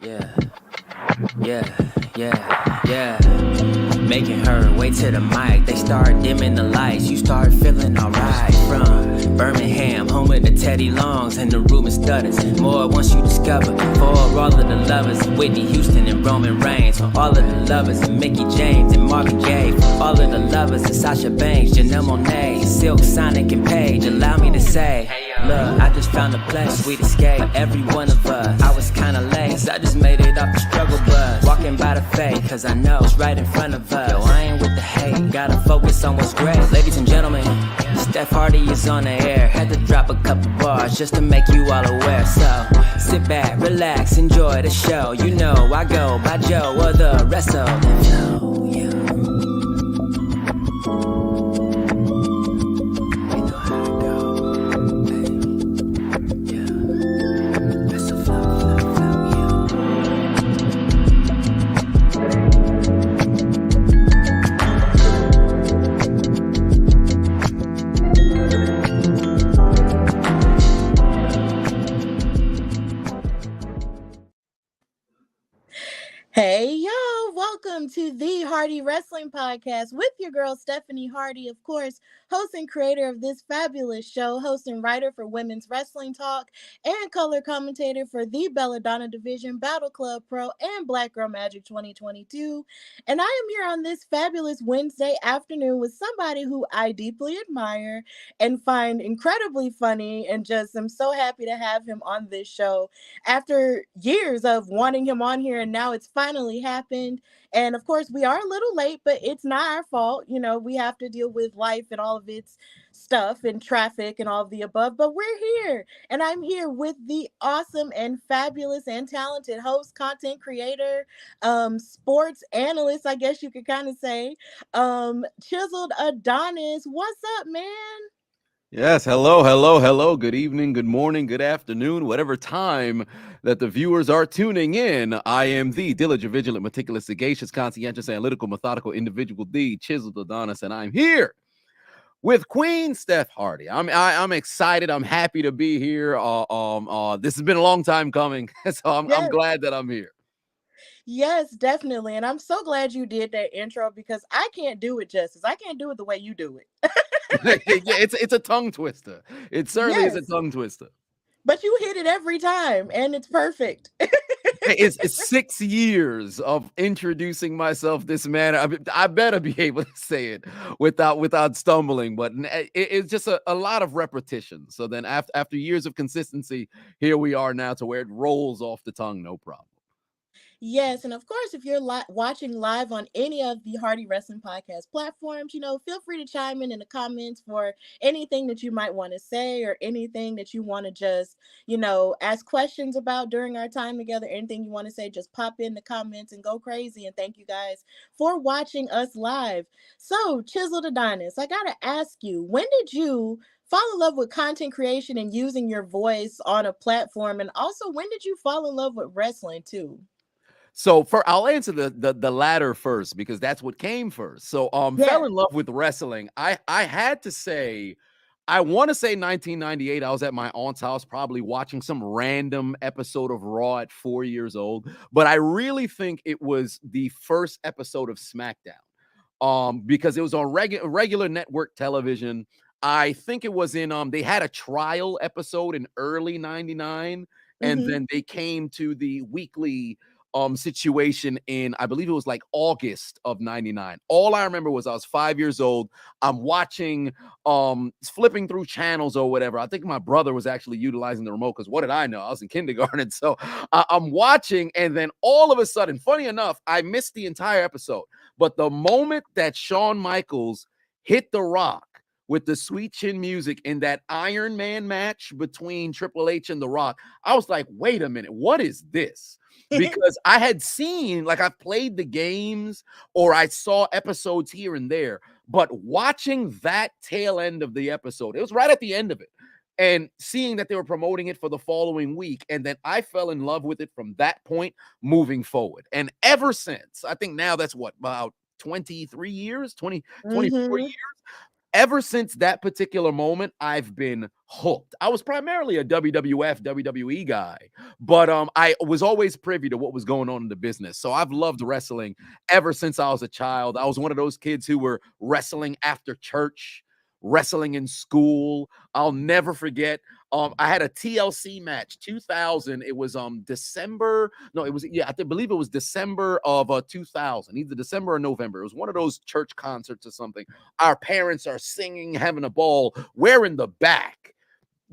Yeah, yeah. Making her way to the mic. They start dimming the lights. You start feeling alright. From Birmingham, home of the Teddy Longs and the Ruben Studders. More once you discover. For all of the lovers, Whitney Houston and Roman Reigns. For all of the lovers, and Mickey James and Marvin Gaye. For all of the lovers, and Sasha Banks, Janelle Monáe, Silk, Sonic, and Paige. Allow me to say, look, I just found a place, sweet escape. Every one of us, I was kinda late, I just made it off the struggle bus. Walking by the fate, cause I know it's right in front of us. Yo, I ain't with the hate, gotta focus on what's great. Ladies and gentlemen, Steph Hardy is on the air. Had to drop a couple bars just to make you all aware. So, sit back, relax, enjoy the show. You know I go by Joe or the rest of them. Yo, yeah. Hey, y'all, welcome to the Hardy Wrestling Podcast with your girl, Stephanie Hardy, of course, host and creator of this fabulous show, host and writer for Women's Wrestling Talk, and color commentator for the Belladonna Division, Battle Club Pro, and Black Girl Magic 2022. And I am here on this fabulous Wednesday afternoon with somebody who I deeply admire and find incredibly funny, and just am so happy to have him on this show after years of wanting him on here, and now it's finally happened. And of course, we are a little late, but it's not our fault. You know, we have to deal with life and all of its stuff and traffic and all of the above, but we're here. And I'm here with the awesome and fabulous and talented host, content creator, sports analyst, I guess you could kind of say, Chiseled Adonis. What's up, man? Yes, hello. Good evening, good morning, good afternoon, whatever time that the viewers are tuning in. I am the diligent, vigilant, meticulous, sagacious, conscientious, analytical, methodical individual, the Chiseled Adonis, and I'm here with Queen Steph Hardy. I'm excited. I'm happy to be here. This has been a long time coming, so I'm glad that I'm here. Yes, definitely. And I'm so glad you did that intro because I can't do it justice. I can't do it the way you do it. Yeah, it's a tongue twister. It certainly is a tongue twister. But you hit it every time and it's perfect. It's 6 years of introducing myself this manner. I better be able to say it without stumbling, but it's just a lot of repetition. So then after years of consistency, here we are now to where it rolls off the tongue, no problem. Yes, and of course, if you're watching live on any of the Hardy Wrestling Podcast platforms, feel free to chime in the comments for anything that you might want to say or anything that you want to just, ask questions about during our time together. Anything you want to say, just pop in the comments and go crazy. And thank you guys for watching us live. So, Chiseled Adonis, I got to ask you, when did you fall in love with content creation and using your voice on a platform? And also, when did you fall in love with wrestling too? So I'll answer the latter first because that's what came first. So fell in love with wrestling. I had to say, I want to say 1998. I was at my aunt's house, probably watching some random episode of Raw at 4 years old. But I really think it was the first episode of SmackDown, because it was on regular network television. I think it was in they had a trial episode in early '99, and then they came to the weekly situation in, I believe it was like August of '99. All I remember was I was 5 years old. I'm watching, flipping through channels or whatever. I think my brother was actually utilizing the remote because what did I know? I was in kindergarten. So I'm watching, and then all of a sudden, funny enough, I missed the entire episode. But the moment that Shawn Michaels hit The Rock with the sweet chin music in that Iron Man match between Triple H and The Rock, I was like, wait a minute, what is this? Because I had seen, like, I've played the games or I saw episodes here and there, but watching that tail end of the episode, it was right at the end of it, and seeing that they were promoting it for the following week, and then I fell in love with it from that point moving forward. And ever since, I think now that's what, about 23 years, 24 years, ever since that particular moment, I've been hooked. I was primarily a WWF, WWE guy, but I was always privy to what was going on in the business. So I've loved wrestling ever since I was a child. I was one of those kids who were wrestling after church, wrestling in school. I'll never forget. I had a TLC match, 2000. It was December. No, it was believe it was December of 2000, either December or November. It was one of those church concerts or something. Our parents are singing, having a ball. We're in the back,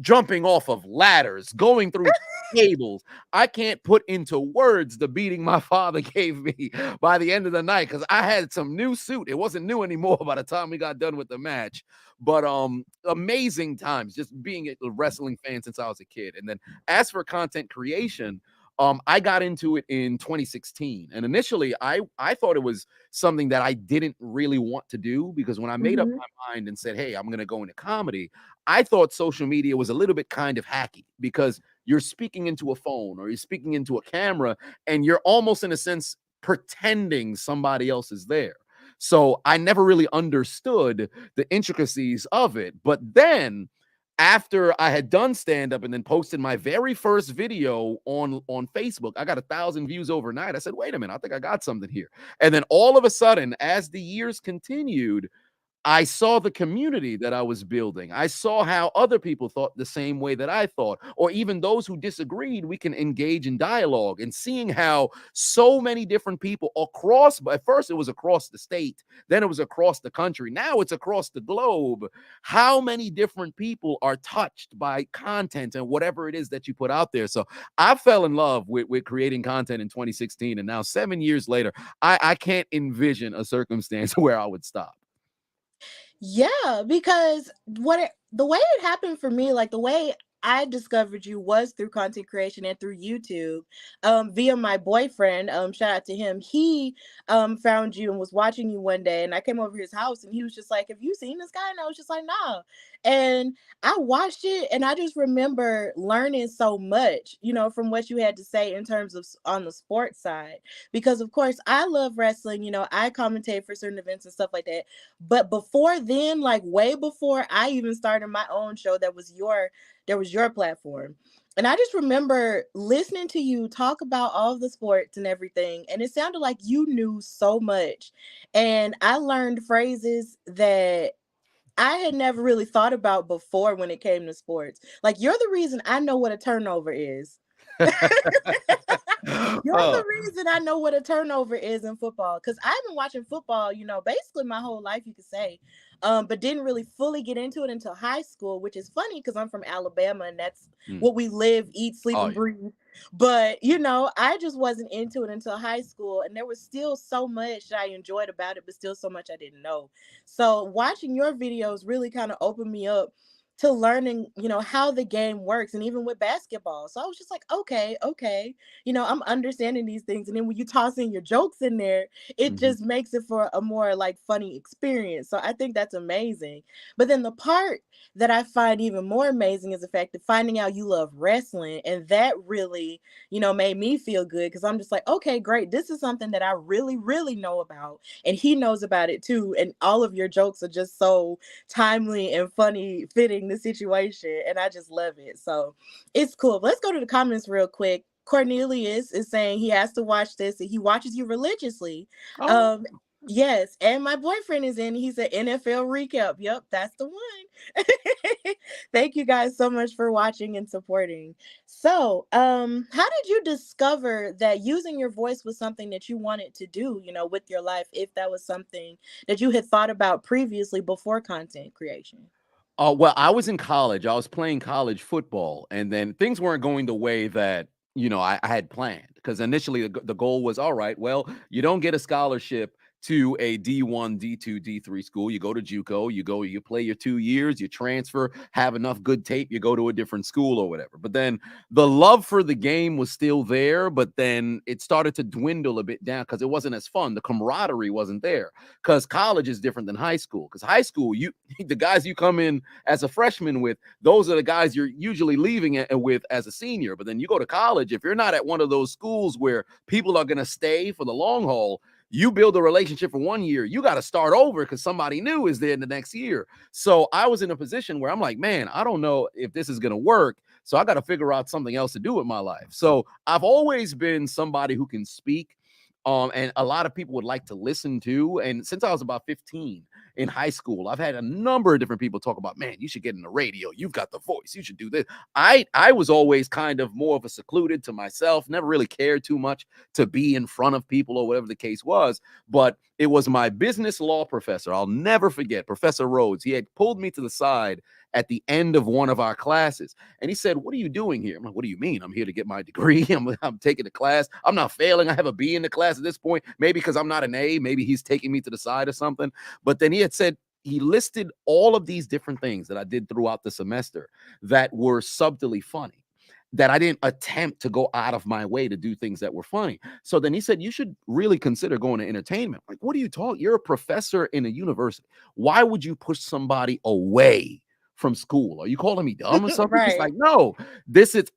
jumping off of ladders, going through tables. I can't put into words the beating my father gave me by the end of the night, because I had some new suit. It wasn't new anymore by the time we got done with the match. But amazing times, just being a wrestling fan since I was a kid. And then as for content creation, I got into it in 2016. And initially I thought it was something that I didn't really want to do, because when I made up my mind and said, hey, I'm going to go into comedy, I thought social media was a little bit kind of hacky, because you're speaking into a phone or you're speaking into a camera and you're almost, in a sense, pretending somebody else is there. So I never really understood the intricacies of it. But then after I had done stand-up and then posted my very first video on Facebook, I got 1,000 views overnight. I said, wait a minute, I think I got something here. And then all of a sudden, as the years continued, I saw the community that I was building. I saw how other people thought the same way that I thought, or even those who disagreed, we can engage in dialogue, and seeing how so many different people across, at first it was across the state, then it was across the country, now it's across the globe, how many different people are touched by content and whatever it is that you put out there. So I fell in love with creating content in 2016, and now 7 years later, I can't envision a circumstance where I would stop. Yeah, because the way it happened for me, like the way I discovered you was through content creation and through YouTube, via my boyfriend. Shout out to him. He found you and was watching you one day, and I came over his house and he was just like, have you seen this guy? And I was just like, nah. And I watched it, and I just remember learning so much, from what you had to say in terms of on the sports side, because of course I love wrestling, I commentate for certain events and stuff like that. But before then, like way before I even started my own show, that was your platform. And I just remember listening to you talk about all the sports and everything, and it sounded like you knew so much. And I learned phrases that I had never really thought about before when it came to sports. Like, you're the reason I know what a turnover is. You're the reason I know what a turnover is in football, because I've been watching football, basically my whole life, you could say, but didn't really fully get into it until high school, which is funny because I'm from Alabama and that's what we live, eat, sleep, and breathe. But, I just wasn't into it until high school, and there was still so much that I enjoyed about it, but still so much I didn't know. So watching your videos really kind of opened me up to learning, how the game works, and even with basketball. So I was just like, okay, I'm understanding these things. And then when you toss in your jokes in there, it just makes it for a more like funny experience. So I think that's amazing. But then the part that I find even more amazing is the fact that finding out you love wrestling, and that really, made me feel good, because I'm just like, okay, great. This is something that I really, really know about, and he knows about it too. And all of your jokes are just so timely and funny, fitting the situation, and I just love it. So it's cool. Let's go to the comments real quick. Cornelius is saying he has to watch this, and he watches you religiously. Yes, and my boyfriend is in. He said NFL recap. Yep, that's the one. Thank you guys so much for watching and supporting. So, how did you discover that using your voice was something that you wanted to do, with your life, if that was something that you had thought about previously before content creation? Well, I was in college. I was playing college football, and then things weren't going the way that, I had planned. Because initially the goal was, all right, well, you don't get a scholarship to a D1, D2, D3 school. You go to JUCO, you play your 2 years, you transfer, have enough good tape, you go to a different school or whatever. But then the love for the game was still there, but then it started to dwindle a bit down because it wasn't as fun. The camaraderie wasn't there, because college is different than high school. Because high school, the guys you come in as a freshman with, those are the guys you're usually leaving with as a senior. But then you go to college, if you're not at one of those schools where people are going to stay for the long haul, you build a relationship for 1 year, you got to start over because somebody new is there in the next year. So I was in a position where I'm like, man, I don't know if this is going to work. So I got to figure out something else to do with my life. So I've always been somebody who can speak. And a lot of people would like to listen to. And since I was about 15 in high school, I've had a number of different people talk about, man, you should get in the radio. You've got the voice. You should do this. I was always kind of more of a secluded to myself, never really cared too much to be in front of people or whatever the case was. But it was my business law professor. I'll never forget, Professor Rhodes. He had pulled me to the side at the end of one of our classes. And he said, what are you doing here? I'm like, what do you mean? I'm here to get my degree. I'm taking the class. I'm not failing. I have a B in the class at this point, maybe because I'm not an A. Maybe he's taking me to the side or something. But then he had said, he listed all of these different things that I did throughout the semester that were subtly funny, that I didn't attempt to go out of my way to do things that were funny. So then he said, you should really consider going to entertainment. Like, what are you talking? You're a professor in a university. Why would you push somebody away from school? Are you calling me dumb or something? He's like, no,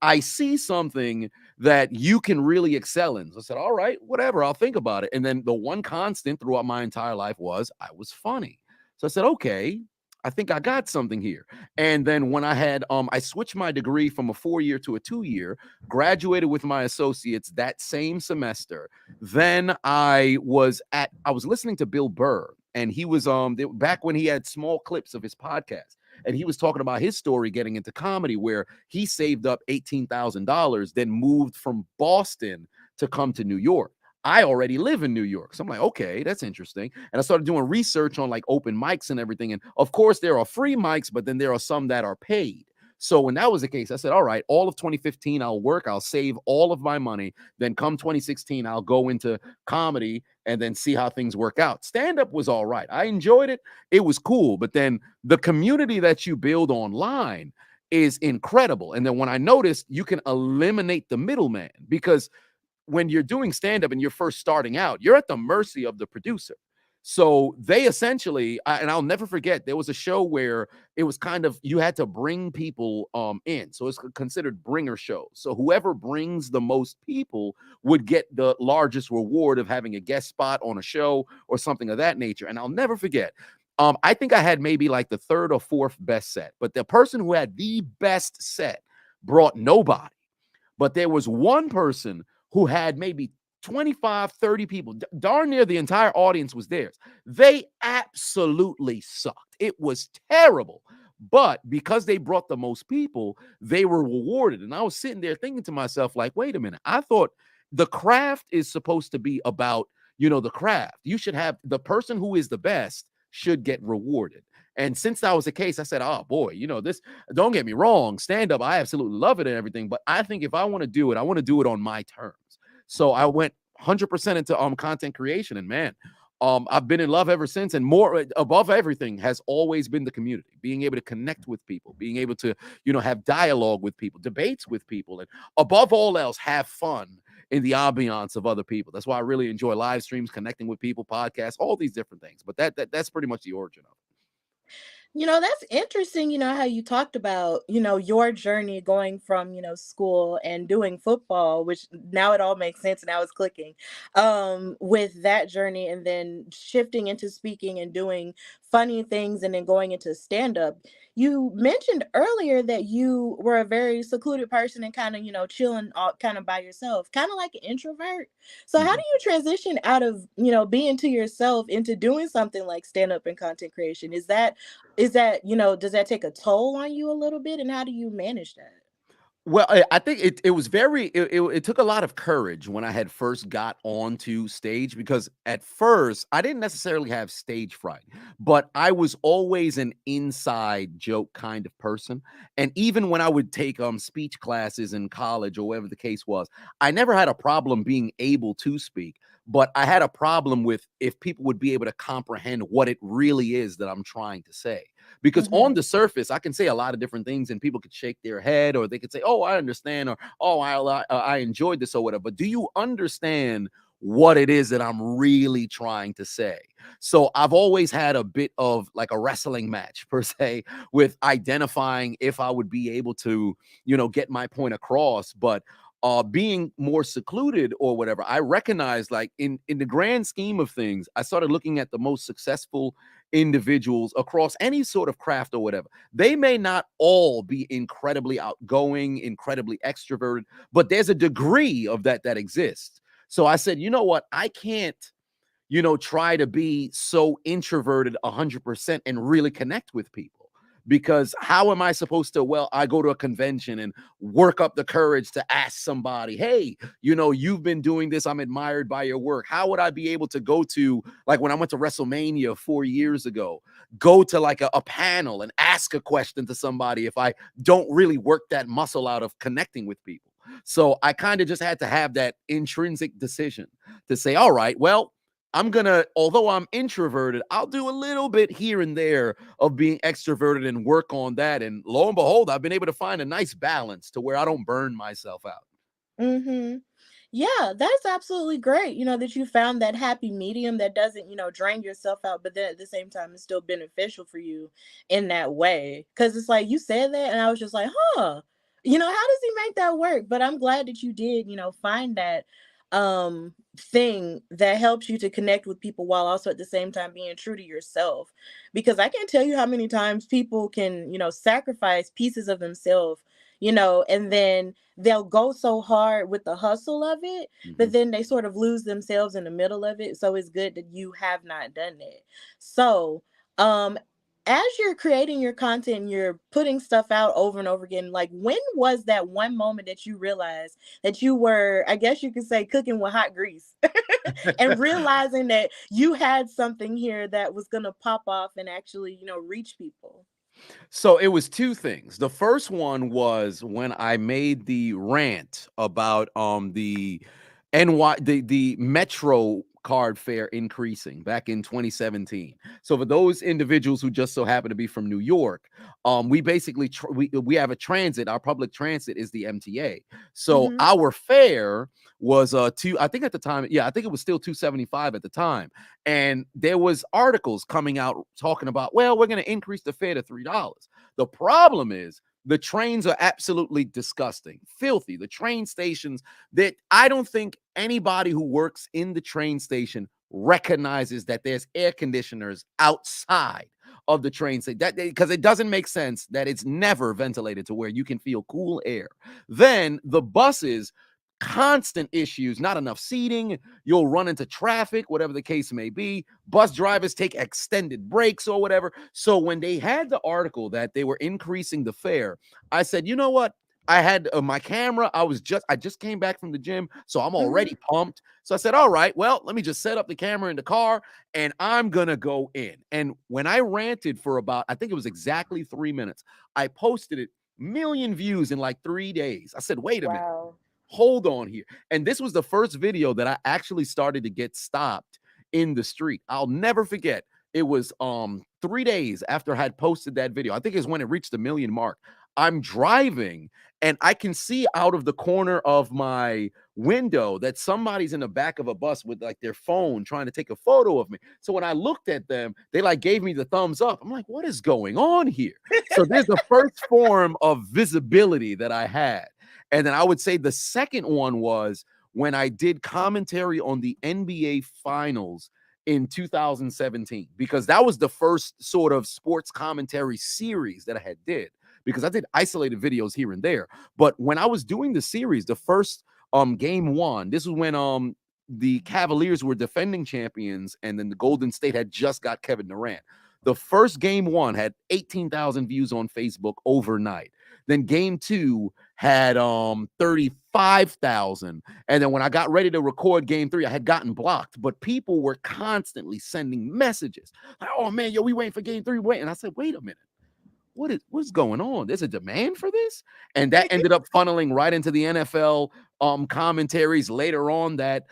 I see something that you can really excel in. So I said, all right, whatever, I'll think about it. And then the one constant throughout my entire life was I was funny. So I said, okay, I think I got something here. And then when I had, I switched my degree from a 4-year to a 2-year, graduated with my associates that same semester. Then I was listening to Bill Burr, and he was, back when he had small clips of his podcast. And he was talking about his story getting into comedy, where he saved up $18,000, then moved from Boston to come to New York. I already live in New York. So I'm like, okay, that's interesting. And I started doing research on like open mics and everything. And of course, there are free mics, but then there are some that are paid. So when that was the case, I said, all right, all of 2015, I'll work, I'll save all of my money. Then come 2016, I'll go into comedy and then see how things work out. Stand-up was all right. I enjoyed it. It was cool. But then the community that you build online is incredible. And then when I noticed you can eliminate the middleman, because when you're doing stand-up and you're first starting out, you're at the mercy of the producer. So they essentially, and I'll never forget, there was a show where it was kind of, you had to bring people in. So it's considered bringer shows. So whoever brings the most people would get the largest reward of having a guest spot on a show or something of that nature. And I'll never forget, I think I had maybe like the third or fourth best set, but the person who had the best set brought nobody. But there was one person who had maybe 25, 30 people, darn near the entire audience was theirs. They absolutely sucked. It was terrible. But because they brought the most people, they were rewarded. And I was sitting there thinking to myself, like, wait a minute. I thought the craft is supposed to be about, the craft. You should have the person who is the best should get rewarded. And since that was the case, I said, oh boy, this, don't get me wrong, stand up, I absolutely love it and everything. But I think if I want to do it, I want to do it on my terms. So I went 100% into content creation, and man, I've been in love ever since. And more above everything has always been the community, being able to connect with people, being able to, have dialogue with people, debates with people, and above all else, have fun in the ambiance of other people. That's why I really enjoy live streams, connecting with people, podcasts, all these different things. But that's pretty much the origin of it. That's interesting, how you talked about, your journey going from, school and doing football, which now it all makes sense. Now it's clicking, with that journey, and then shifting into speaking and doing funny things, and then going into stand-up. You mentioned earlier that you were a very secluded person and kind of, chilling kind of by yourself, kind of like an introvert. So how do you transition out of, being to yourself into doing something like stand-up and content creation? Is that, does that take a toll on you a little bit? And how do you manage that? Well, I think it was it took a lot of courage when I had first got onto stage, because at first I didn't necessarily have stage fright, but I was always an inside joke kind of person. And even when I would take speech classes in college or whatever the case was, I never had a problem being able to speak, but I had a problem with if people would be able to comprehend what it really is that I'm trying to say. Because on the surface, I can say a lot of different things and people could shake their head, or they could say, oh, I understand, or oh, I enjoyed this or whatever. But do you understand what it is that I'm really trying to say? So I've always had a bit of like a wrestling match per se with identifying if I would be able to, get my point across. But being more secluded or whatever, I recognized, like, in the grand scheme of things, I started looking at the most successful individuals across any sort of craft or whatever. They may not all be incredibly outgoing, incredibly extroverted, but there's a degree of that exists. So I said, you know what? I can't, try to be so introverted 100% and really connect with people. Because how am I supposed to? Well, I go to a convention and work up the courage to ask somebody, hey, you've been doing this. I'm admired by your work. How would I be able to go to, like, when I went to WrestleMania 4 years ago, go to like a panel and ask a question to somebody if I don't really work that muscle out of connecting with people? So I kind of just had to have that intrinsic decision to say, all right, well, although I'm introverted, I'll do a little bit here and there of being extroverted and work on that. And lo and behold, I've been able to find a nice balance to where I don't burn myself out. Mm-hmm. Yeah, that's absolutely great. That you found that happy medium that doesn't, drain yourself out, but then at the same time, it's still beneficial for you in that way. Cause it's like you said that, and I was just like, huh, how does he make that work? But I'm glad that you did, find that thing that helps you to connect with people while also at the same time being true to yourself. Because I can't tell you how many times people can, sacrifice pieces of themselves, and then they'll go so hard with the hustle of it, but then they sort of lose themselves in the middle of it. So it's good that you have not done that. So, as you're creating your content, you're putting stuff out over and over again. Like, when was that one moment that you realized that you were, I guess you could say, cooking with hot grease and realizing that you had something here that was going to pop off and actually, reach people? So it was two things. The first one was when I made the rant about the Metro card fare increasing back in 2017. So for those individuals who just so happen to be from New York, we basically we have a transit. Our public transit is the MTA. So our fare was I think at the time, I think it was still $2.75 at the time. And there was articles coming out talking about, well, we're going to increase the fare to $3. The problem is the trains are absolutely disgusting, filthy. The train stations, that I don't think anybody who works in the train station recognizes that there's air conditioners outside of the train station, because it doesn't make sense that it's never ventilated to where you can feel cool air. Then the buses, constant issues, not enough seating, you'll run into traffic, whatever the case may be. Bus drivers take extended breaks or whatever. So when they had the article that they were increasing the fare, I said, you know what? I had my camera. I just came back from the gym, so I'm already pumped. So I said, all right, well, let me just set up the camera in the car and I'm gonna go in. And when I ranted for about, I think it was exactly 3 minutes, I posted it, million views in like 3 days. I said, wait a minute. Hold on here. And this was the first video that I actually started to get stopped in the street. I'll never forget. It was 3 days after I had posted that video. I think it's when it reached the million mark. I'm driving and I can see out of the corner of my window that somebody's in the back of a bus with like their phone trying to take a photo of me. So when I looked at them, they like gave me the thumbs up. I'm like, what is going on here? So there's the first form of visibility that I had. And then I would say the second one was when I did commentary on the NBA Finals in 2017, because that was the first sort of sports commentary series that I had did, because I did isolated videos here and there. But when I was doing the series, the first game one, this was when the Cavaliers were defending champions, and then the Golden State had just got Kevin Durant. The first game one had 18,000 views on Facebook overnight. Then game two had 35,000. And then when I got ready to record game three, I had gotten blocked, but people were constantly sending messages like, oh man, yo, we waiting for game three. Wait. And I said, wait a minute. What's going on? There's a demand for this. And that ended up funneling right into the NFL commentaries later on that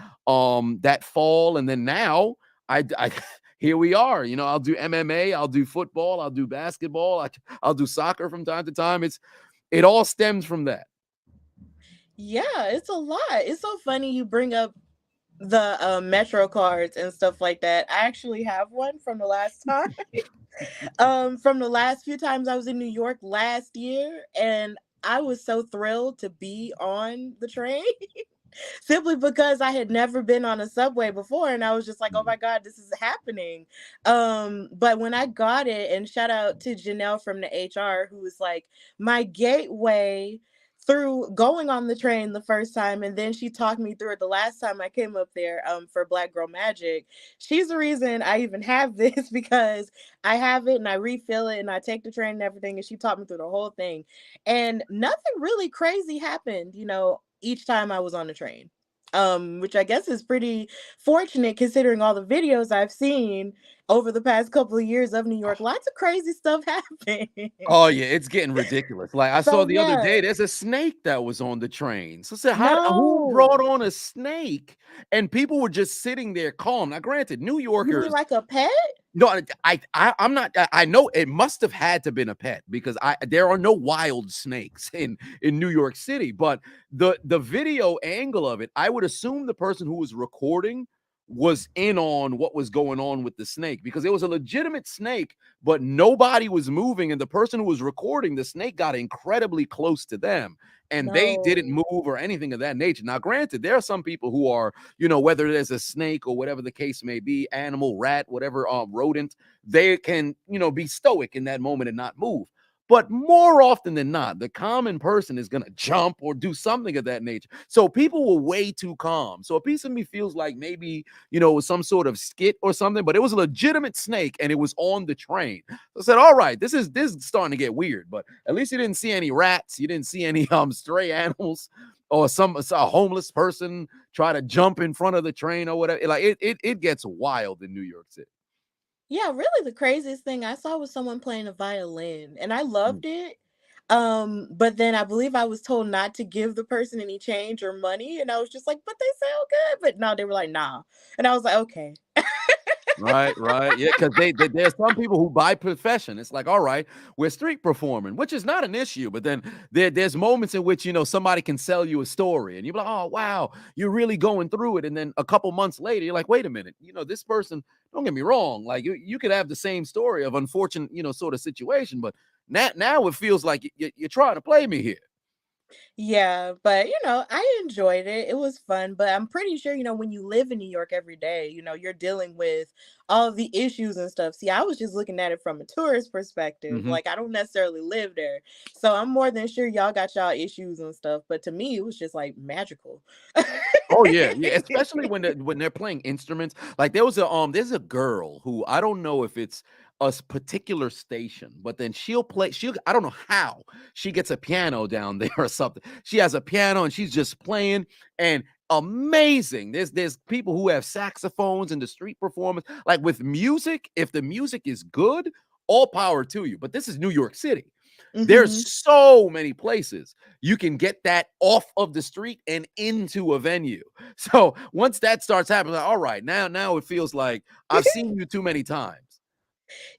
fall. And then now I here we are. I'll do MMA, I'll do football, I'll do basketball, I'll do soccer from time to time. It all stems from that. Yeah, it's a lot. It's so funny you bring up the Metro cards and stuff like that. I actually have one from the last time. From the last few times I was in New York last year, and I was so thrilled to be on the train simply because I had never been on a subway before, and I was just like, oh my God, this is happening. But when I got it, and shout out to Janelle from the HR, who was like my gateway through going on the train the first time, and then she talked me through it the last time I came up there for Black Girl Magic. She's the reason I even have this, because I have it and I refill it and I take the train and everything, and she taught me through the whole thing. And nothing really crazy happened, each time I was on the train. Which I guess is pretty fortunate considering all the videos I've seen over the past couple of years of New York. Lots of crazy stuff happened. Oh yeah, it's getting ridiculous. Like I saw So the other yeah, day, there's a snake that was on the train. So I said, who brought no. on a snake? And people were just sitting there calm. Now, granted, New You mean Yorkers. like a pet? No, I'm not. I know it must have had to been a pet because there are no wild snakes in New York City. But the video angle of it, I would assume the person who was recording was in on what was going on with the snake, because it was a legitimate snake, but nobody was moving, and the person who was recording the snake got incredibly close to them, and they didn't No. move or anything of that nature. Now, granted, there are some people who are, whether there's a snake or whatever the case may be, animal, rat, whatever, rodent, they can, be stoic in that moment and not move. But more often than not, the common person is going to jump or do something of that nature. So people were way too calm. So a piece of me feels like maybe, it was some sort of skit or something, but it was a legitimate snake and it was on the train. So I said, all right, this is starting to get weird, but at least you didn't see any rats. You didn't see any stray animals or a homeless person try to jump in front of the train or whatever. Like it gets wild in New York City. Yeah, really the craziest thing I saw was someone playing a violin, and I Mm. loved it. But then I believe I was told not to give the person any change or money, and I was just like, but they sound good. But no, they were like, nah. And I was like, okay. Right. Yeah, because there's some people who by profession, it's like, all right, we're street performing, which is not an issue. But then there's moments in which, somebody can sell you a story and you're like, oh, wow, you're really going through it. And then a couple months later, you're like, wait a minute, this person, don't get me wrong, like you could have the same story of unfortunate, sort of situation. But now it feels like you're trying to play me here. Yeah, but I enjoyed it. It was fun, but I'm pretty sure, when you live in New York every day, you're dealing with all of the issues and stuff. See, I was just looking at it from a tourist perspective. Mhm. Like, I don't necessarily live there. So I'm more than sure y'all got y'all issues and stuff. But to me, it was just like magical. Oh yeah, especially when they're playing instruments. Like there's a girl who, I don't know if it's a particular station, but then I don't know how she gets a piano down there or something. She has a piano and she's just playing, and amazing. There's people who have saxophones and the street performance. Like with music, if the music is good, all power to you. But this is New York City. Hmm. There's so many places you can get that off of the street and into a venue. So once that starts happening, like, all right, now it feels like I've seen you too many times.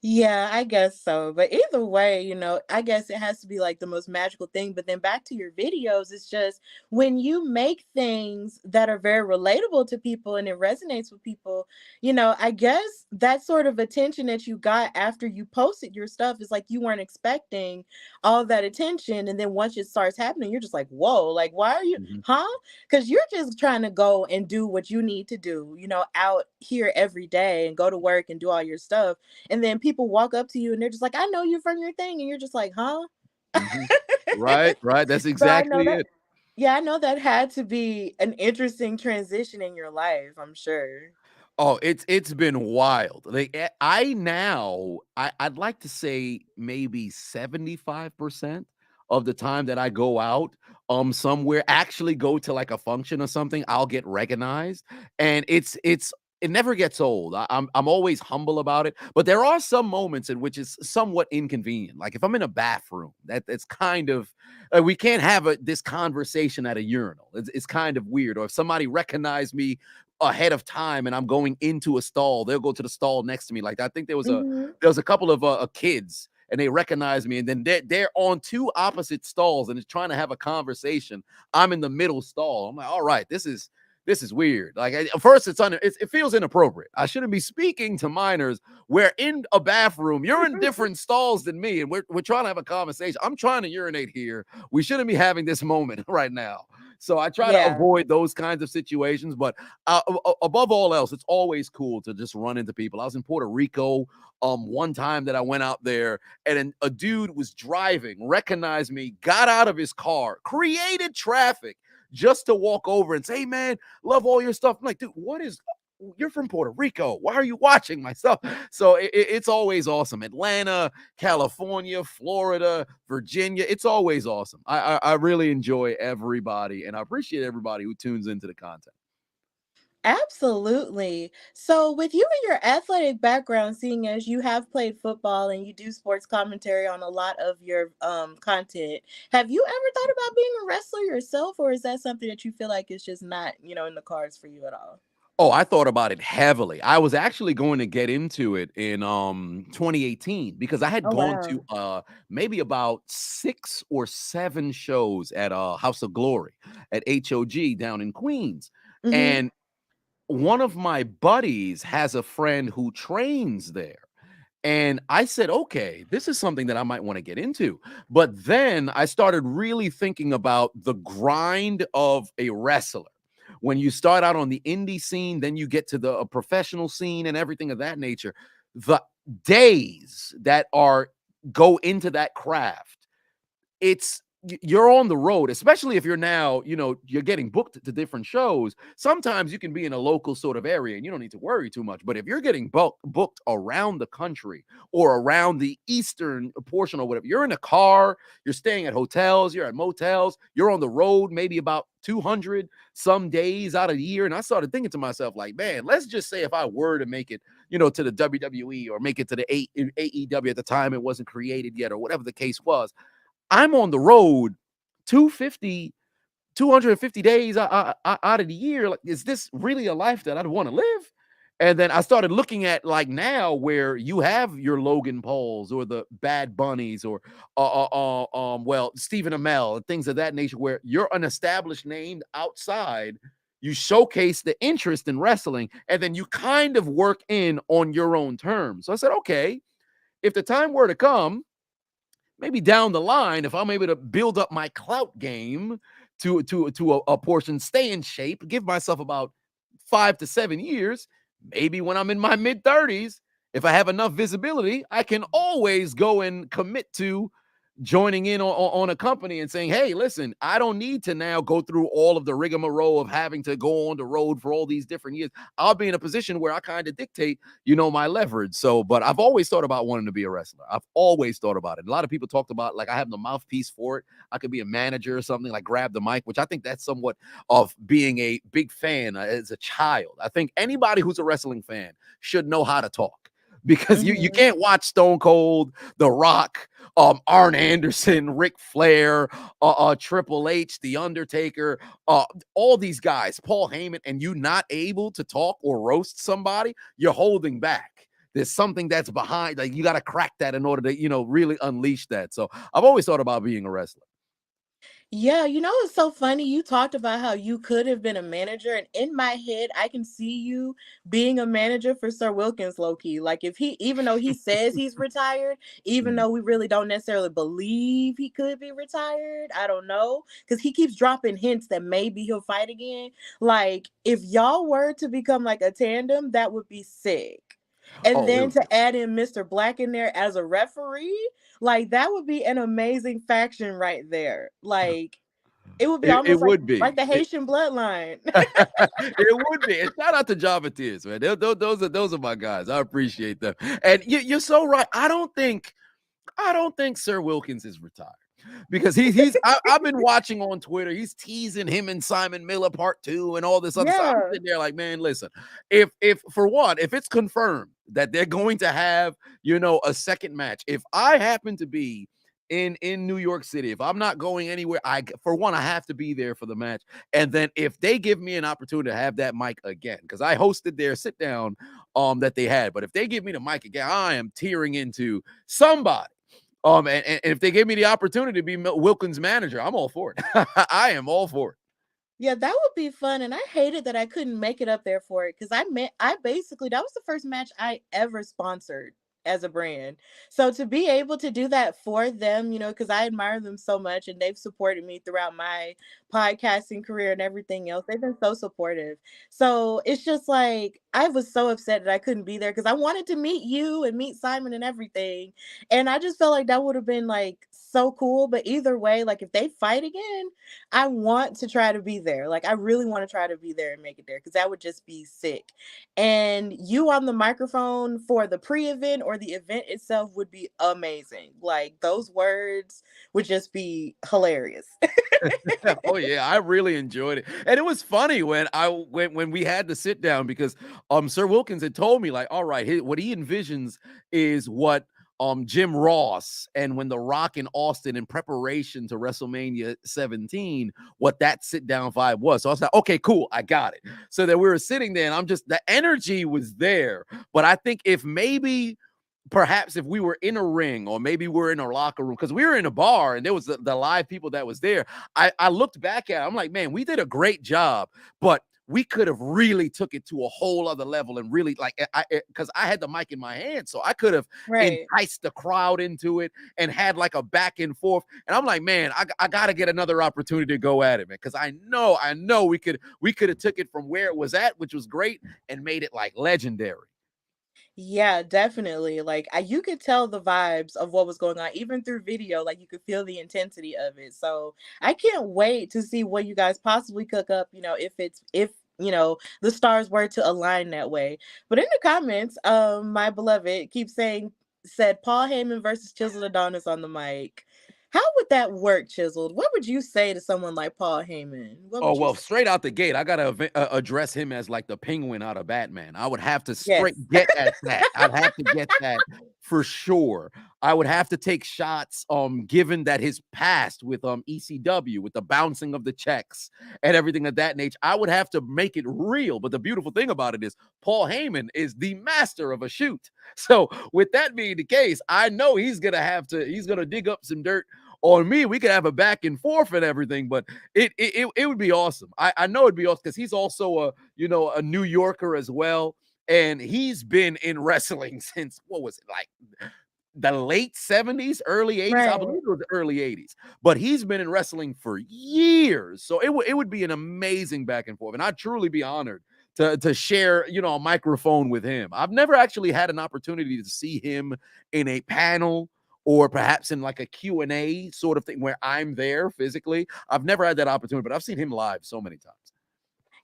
Yeah, I guess so. But either way, I guess it has to be like the most magical thing. But then back to your videos, it's just when you make things that are very relatable to people and it resonates with people, I guess that sort of attention that you got after you posted your stuff is like you weren't expecting all that attention. And then once it starts happening, you're just like, whoa, like, why are you, Mhm, huh? Because you're just trying to go and do what you need to do, out here every day and go to work and do all your stuff, and then people walk up to you and they're just like, I know you from your thing. And you're just like, huh? mhm. Right. That's So I know exactly that, it. yeah, I know that had to be an interesting transition in your life, I'm sure. Oh, it's been wild. Like I'd like to say maybe 75% of the time that I go out somewhere, actually go to like a function or something, I'll get recognized. And it never gets old. I'm always humble about it, but there are some moments in which it's somewhat inconvenient. Like if I'm in a bathroom, it's kind of we can't have this conversation at a urinal. It's kind of weird. Or if somebody recognized me ahead of time and I'm going into a stall, they'll go to the stall next to me. Like I think Hmm. there was a couple of kids and they recognize me, and then they're on two opposite stalls and it's trying to have a conversation. I'm in the middle stall. I'm like, all right, this is this is weird. Like at first, it feels inappropriate. I shouldn't be speaking to minors. We're in a bathroom. You're in different stalls than me, and we're trying to have a conversation. I'm trying to urinate here. We shouldn't be having this moment right now. So I try to Yeah. avoid those kinds of situations. But above all else, it's always cool to just run into people. I was in Puerto Rico one time that I went out there, and a dude was driving, recognized me, got out of his car, created traffic just to walk over and say, hey, man, love all your stuff. I'm like, dude, you're from Puerto Rico. Why are you watching my stuff? So it's always awesome. Atlanta, California, Florida, Virginia. It's always awesome. I really enjoy everybody, and I appreciate everybody who tunes into the content. Absolutely. So, with you and your athletic background, seeing as you have played football and you do sports commentary on a lot of your content, have you ever thought about being a wrestler yourself, or is that something that you feel like is just not, in the cards for you at all? Oh, I thought about it heavily. I was actually going to get into it in 2018 because I had Oh, gone wow. to maybe about 6 or 7 shows at House of Glory at HOG down in Queens. Mm-hmm. And one of my buddies has a friend who trains there. And I said, okay, this is something that I might want to get into. But then I started really thinking about the grind of a wrestler. When you start out on the indie scene, then you get to the professional scene and everything of that nature. The days that go into that craft, you're on the road, especially if you're now, you're getting booked to different shows. Sometimes you can be in a local sort of area and you don't need to worry too much. But if you're getting booked around the country or around the eastern portion or whatever, you're in a car, you're staying at hotels, you're at motels, you're on the road maybe about 200 some days out of the year. And I started thinking to myself, like, man, let's just say if I were to make it, to the WWE or make it to the AEW at the time it wasn't created yet or whatever the case was. I'm on the road 250 days out of the year. Like, is this really a life that I'd want to live? And then I started looking at like now where you have your Logan Pauls or the Bad Bunnies or Stephen Amell and things of that nature, where you're an established name outside. You showcase the interest in wrestling, and then you kind of work in on your own terms. So I said, okay, if the time were to come, maybe down the line, if I'm able to build up my clout game to a portion, stay in shape, give myself about 5 to 7 years, maybe when I'm in my mid 30s, if I have enough visibility, I can always go and commit to joining in on a company and saying, hey, listen, I don't need to now go through all of the rigmarole of having to go on the road for all these different years. I'll be in a position where I kind of dictate, my leverage. So, but I've always thought about wanting to be a wrestler. I've always thought about it. A lot of people talked about, like, I have the mouthpiece for it. I could be a manager or something, like grab the mic, which I think that's somewhat of being a big fan as a child. I think anybody who's a wrestling fan should know how to talk, because you Mm-hmm. can't watch Stone Cold, The Rock, Arn Anderson, Ric Flair, Triple H, The Undertaker, all these guys, Paul Heyman, and you not able to talk or roast somebody, you're holding back. There's something that's behind, like you got to crack that in order to, really unleash that. So I've always thought about being a wrestler. Yeah, it's so funny. You talked about how you could have been a manager, and in my head, I can see you being a manager for Sir Wilkins, low key. Like, if even though he says he's retired, even Mhm. though we really don't necessarily believe he could be retired, I don't know, because he keeps dropping hints that maybe he'll fight again. Like, if y'all were to become like a tandem, that would be sick. And Oh, it then would be. to add in Mr. Black in there as a referee, like, that would be an amazing faction right there. Like, it would be It almost like would be. the Haitian bloodline. It would be. And shout out to Java Tears, man. Those are my guys. I appreciate them. And you're so right. I don't think Sir Wilkins is retired, because I've been watching on Twitter. He's teasing him and Simon Miller part 2 and all this other stuff. I'm Yeah. sitting there like, man, listen, if for one, if it's confirmed that they're going to have, a second match, if I happen to be in New York City, if I'm not going anywhere, for one, I have to be there for the match. And then if they give me an opportunity to have that mic again, because I hosted their sit down that they had, but if they give me the mic again, I am tearing into somebody. And if they gave me the opportunity to be Wilkins' manager, I'm all for it. I am all for it. Yeah, that would be fun, and I hated that I couldn't make it up there for it because I basically that was the first match I ever sponsored as a brand. So to be able to do that for them, because I admire them so much and they've supported me throughout my podcasting career and everything else. They've been so supportive. So it's just like I was so upset that I couldn't be there because I wanted to meet you and meet Simon and everything. And I just felt like that would have been like so cool. But either way, like if they fight again, I want to try to be there. Like I really want to try to be there and make it there because that would just be sick. And you on the microphone for the pre-event or the event itself would be amazing. Like those words would just be hilarious. Oh yeah, I really enjoyed it, and it was funny when we had to sit down because Sir Wilkins had told me like, all right, what he envisions is what Jim Ross and when The Rock and Austin in preparation to WrestleMania 17, what that sit down vibe was. So I was like, okay, cool, I got it. So that we were sitting there, and the energy was there, but I think if maybe perhaps if we were in a ring or maybe we're in a locker room because we were in a bar and there was the live people that was there. I looked back at it, I'm like, man, we did a great job, but we could have really took it to a whole other level and really like because I had the mic in my hand, so I could have Right. enticed the crowd into it and had like a back and forth. And I'm like, man, I got to get another opportunity to go at it, man, because I know we could have took it from where it was at, which was great, and made it like legendary. Yeah, definitely. Like you could tell the vibes of what was going on, even through video. Like you could feel the intensity of it. So I can't wait to see what you guys possibly cook up. If the stars were to align that way. But in the comments, my beloved keeps saying said Paul Heyman versus Chiseled Adonis on the mic. How would that work, Chiseled? What would you say to someone like Paul Heyman? What Oh, would you well, say? straight out the gate, I gotta address him as like the penguin out of Batman. I would have to Yes. straight get at that. I'd have to get that for sure. I would have to take shots, given that his past with ECW, with the bouncing of the checks and everything of that nature, I would have to make it real. But the beautiful thing about it is Paul Heyman is the master of a shoot. So with that being the case, I know he's gonna dig up some dirt on me. We could have a back and forth and everything, but it would be awesome. I know it'd be awesome because he's also a New Yorker as well, and he's been in wrestling since what was it like the late 70s, early 80s? I Right. believe it was the early 80s, but he's been in wrestling for years. So it would be an amazing back and forth, and I'd truly be honored to share a microphone with him. I've never actually had an opportunity to see him in a panel or perhaps in like a Q&A sort of thing where I'm there physically. I've never had that opportunity, but I've seen him live so many times.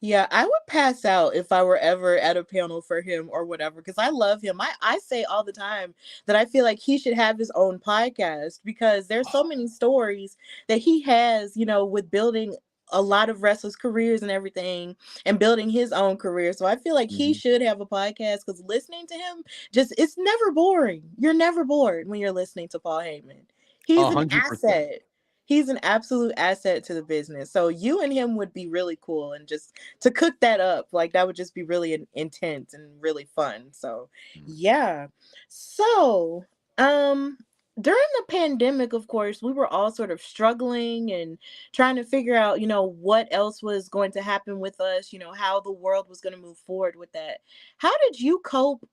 Yeah, I would pass out if I were ever at a panel for him or whatever, because I love him. I say all the time that I feel like he should have his own podcast because there's so many stories that he has, with building a lot of wrestlers' careers and everything and building his own career. So I feel like he Mhm. should have a podcast because listening to him it's never boring. You're never bored when you're listening to Paul Heyman. He's an 100%. asset. He's an absolute asset to the business. So you and him would be really cool and just to cook that up, like that would just be really intense and really fun. So, yeah. So, um during the pandemic, of course, we were all sort of struggling and trying to figure out, what else was going to happen with us, how the world was going to move forward with that. How did you cope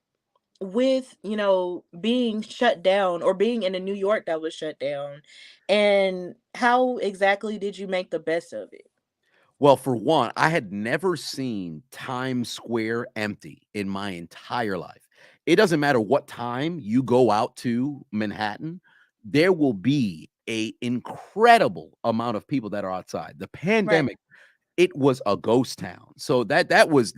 with being shut down or being in a New York that was shut down, and how exactly did you make the best of it? Well, for one, I had never seen Times Square empty in my entire life. It doesn't matter what time you go out to Manhattan, there will be a incredible amount of people that are outside. The Right. pandemic, it was a ghost town. So that was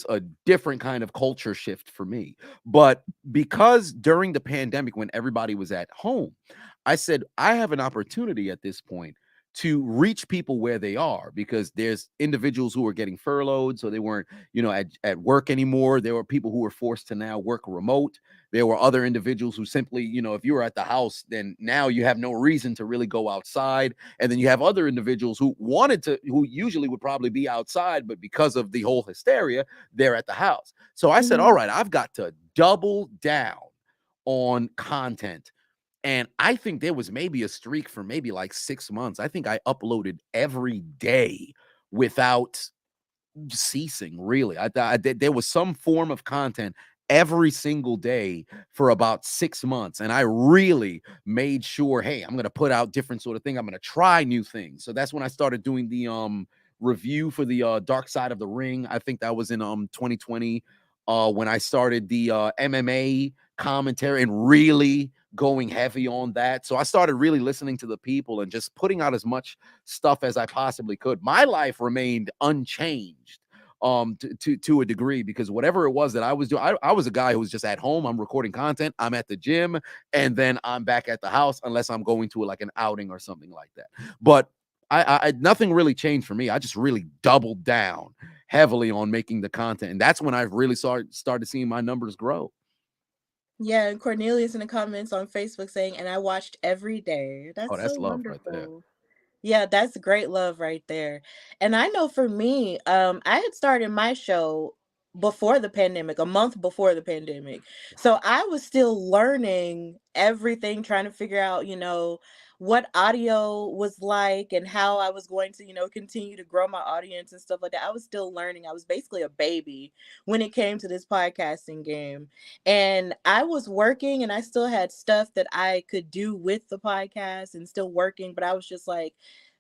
a different kind of culture shift for me. But because during the pandemic when everybody was at home, I said I have an opportunity at this point to reach people where they are because there's individuals who are getting furloughed so they weren't, at work anymore. There were people who were forced to now work remote. There were other individuals who simply, if you were at the house, then now you have no reason to really go outside. And then you have other individuals who usually would probably be outside, but because of the whole hysteria, they're at the house. So I said, all Mhm. right, I've got to double down on content. And I think there was maybe a streak for maybe like 6 months. I think I uploaded every day without ceasing. Really, there was some form of content every single day for about 6 months, and I really made sure, hey, I'm gonna put out different sort of thing. I'm gonna try new things. So that's when I started doing the review for the Dark Side of the Ring. I think that was in 2020, when I started the MMA commentary and really going heavy on that. So I started really listening to the people and just putting out as much stuff as I possibly could. My life remained unchanged to a degree, because whatever it was that I was doing, I was a guy who was just at home. I'm recording content, I'm at the gym, and then I'm back at the house unless I'm going to like an outing or something like that. But I nothing really changed for me. I just really doubled down heavily on making the content, and that's when I really started seeing my numbers grow. Yeah, and Cornelius in the comments on Facebook saying, and I watched every day. Oh, That's that's so love right there. wonderful. Yeah, that's great love right there. And I know for me, I had started my show before the pandemic, a month before the pandemic. So I was still learning everything, trying to figure out, what audio was like and how I was going to, continue to grow my audience and stuff like that. I was still learning. I was basically a baby when it came to this podcasting game. And I was working and I still had stuff that I could do with the podcast and still working, but I was just like,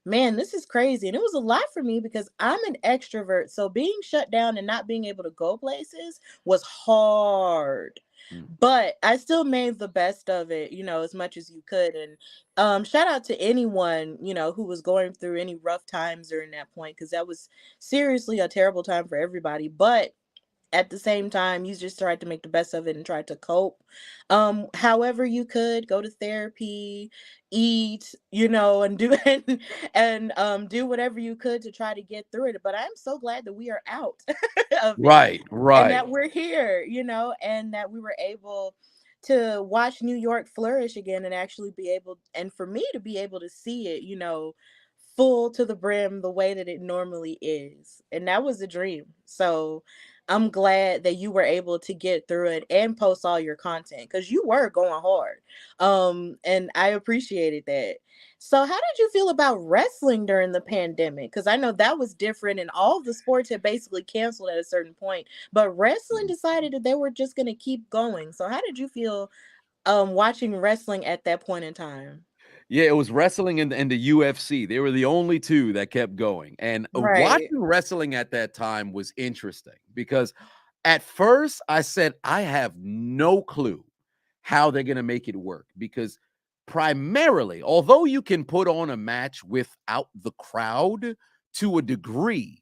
man, this is crazy. And it was a lot for me because I'm an extrovert. So being shut down and not being able to go places was hard. Mm. But I still made the best of it, as much as you could. And shout out to anyone, who was going through any rough times during that point, because that was seriously a terrible time for everybody. But at the same time, you just tried to make the best of it and tried to cope however you could. Go to therapy, eat, and do and do whatever you could to try to get through it. But I'm so glad that we are out of it, Right, and right. that we're here, and that we were able to watch New York flourish again, and actually be able, and for me to be able to see it, full to the brim the way that it normally is. And that was a dream. So I'm glad that you were able to get through it and post all your content, because you were going hard. And I appreciated that. So how did you feel about wrestling during the pandemic? Because I know that was different and all the sports had basically canceled at a certain point, but wrestling decided that they were just going to keep going. So how did you feel watching wrestling at that point in time? Yeah, it was wrestling and the UFC. They were the only two that kept going. And Right. watching wrestling at that time was interesting because at first I said, I have no clue how they're going to make it work, because primarily, although you can put on a match without the crowd to a degree,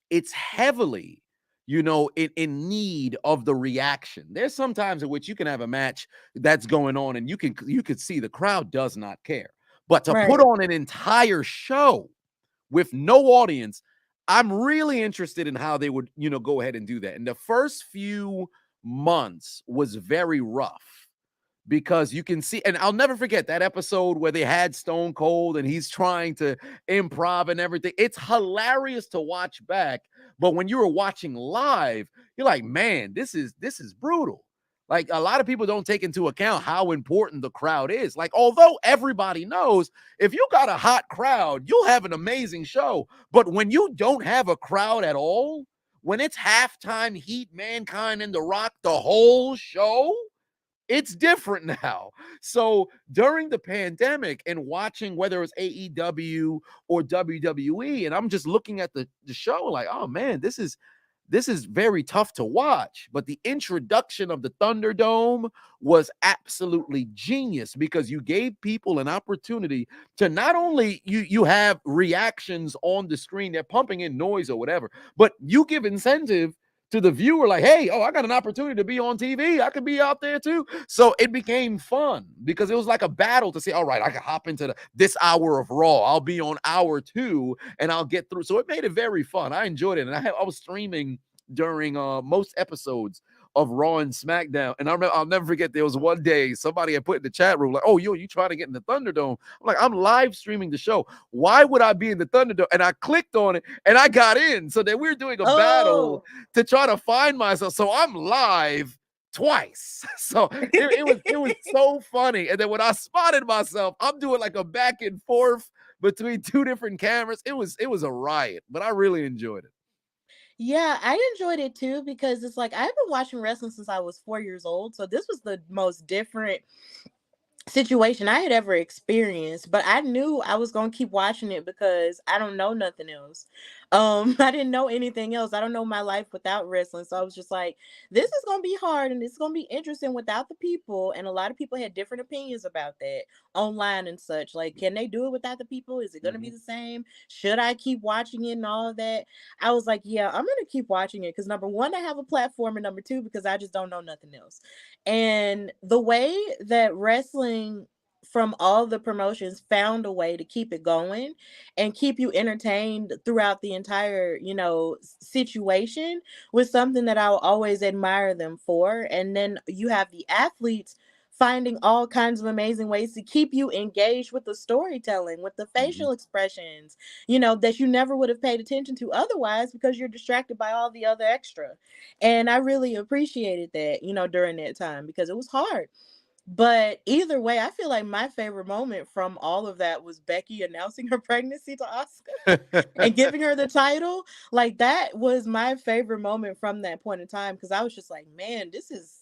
it's heavily, in need of the reaction. There's some times in which you can have a match that's going on and you could see the crowd does not care. But to put Right. on an entire show with no audience, I'm really interested in how they would, go ahead and do that. And the first few months was very rough, because you can see, and I'll never forget that episode where they had Stone Cold and he's trying to improv and everything. It's hilarious to watch back, but when you were watching live, you're like, man, this is brutal. Like, a lot of people don't take into account how important the crowd is. Like, although everybody knows if you got a hot crowd, you'll have an amazing show. But when you don't have a crowd at all, when it's halftime heat, Mankind and The Rock, the whole show, it's different now. So during the pandemic and watching whether it's AEW or WWE, and I'm just looking at the show like, oh man, this is very tough to watch. But the introduction of the Thunderdome was absolutely genius, because you gave people an opportunity to not only you have reactions on the screen, they're pumping in noise or whatever, but you give incentive to the viewer, like, hey, oh, I got an opportunity to be on TV. I could be out there too. So it became fun, because it was like a battle to say, all right, I can hop into this hour of Raw. I'll be on hour 2 and I'll get through. So it made it very fun. I enjoyed it. And I was streaming during most episodes of Raw and SmackDown. And I'll never forget, there was one day somebody had put in the chat room like, oh, you trying to get in the Thunderdome? I'm like, I'm live streaming the show. Why would I be in the Thunderdome? And I clicked on it and I got in. So then we were doing a battle Oh. to try to find myself. So I'm live twice. So it was so funny. And then when I spotted myself, I'm doing like a back and forth between two different cameras. It was a riot, but I really enjoyed it. Yeah, I enjoyed it too because it's like I've been watching wrestling since I was 4 years old. So this was the most different situation I had ever experienced, but I knew I was gonna keep watching it because I don't know nothing else. I didn't know anything else. I don't know my life without wrestling. So I was just like, this is gonna be hard and it's gonna be interesting without the people. And a lot of people had different opinions about that online and such. Like, can they do it without the people? Is it gonna be Mhm, the same? Should I keep watching it and all of that? I was like, yeah, I'm gonna keep watching it because number one, I have a platform, and number two, because I just don't know nothing else. And the way that wrestling from all the promotions found a way to keep it going and keep you entertained throughout the entire, situation was something that I'll always admire them for. And then you have the athletes finding all kinds of amazing ways to keep you engaged with the storytelling, with the mhm, facial expressions, that you never would have paid attention to otherwise because you're distracted by all the other extra. And I really appreciated that, during that time because it was hard. But either way, I feel like my favorite moment from all of that was Becky announcing her pregnancy to Asuka and giving her the title. Like that was my favorite moment from that point in time because I was just like, man, this is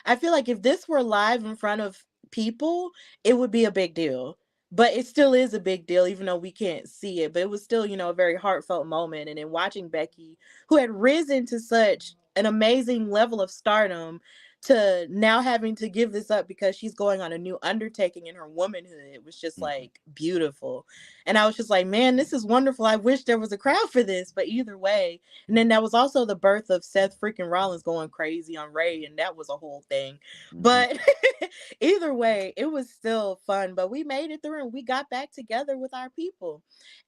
I feel like if this were live in front of people, it would be a big deal. But it still is a big deal, even though we can't see it. But it was still, a very heartfelt moment. And then watching Becky, who had risen to such an amazing level of stardom, to now having to give this up because she's going on a new undertaking in her womanhood, it was just mhm, like beautiful. And I was just like, man, this is wonderful. I wish there was a crowd for this. But either way, and then that was also the birth of Seth freaking Rollins going crazy on Ray, and that was a whole thing. mhm. But either way, it was still fun. But we made it through and we got back together with our people.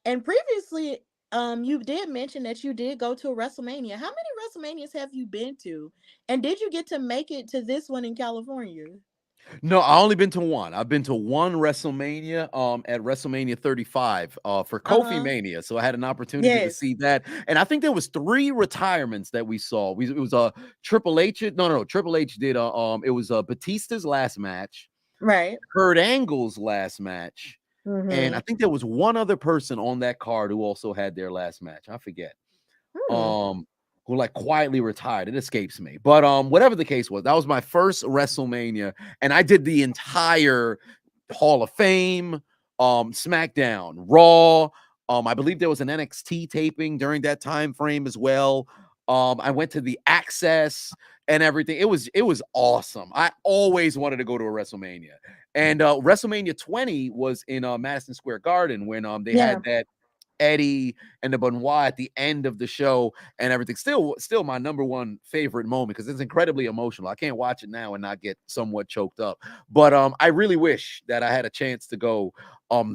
And previously, you did mention that you did go to a WrestleMania. How many WrestleManias have you been to? And did you get to make it to this one in California? No, I only been to one. I've been to one WrestleMania, at WrestleMania 35, for Kofi Uh-huh. Mania. So I had an opportunity to Yes. see that, and I think there was 3 retirements that we saw. It was Triple H. No, Triple H did. It was Batista's last match, Right. Kurt Angle's last match, and I Mm-hmm. think there was one other person on that card who also had their last match. I forget. Hmm. um, who like quietly retired. It escapes me. But whatever the case was, that was my first WrestleMania, and I did the entire Hall of Fame, SmackDown, Raw. I believe there was an NXT taping during that time frame as well. I went to the Access and everything. It was awesome. I always wanted to go to a WrestleMania. And WrestleMania 20 was in Madison Square Garden when they Yeah. had that Eddie and the Benoit at the end of the show and everything. Still my number one favorite moment because it's incredibly emotional. I can't watch it now and not get somewhat choked up. But I really wish that I had a chance to go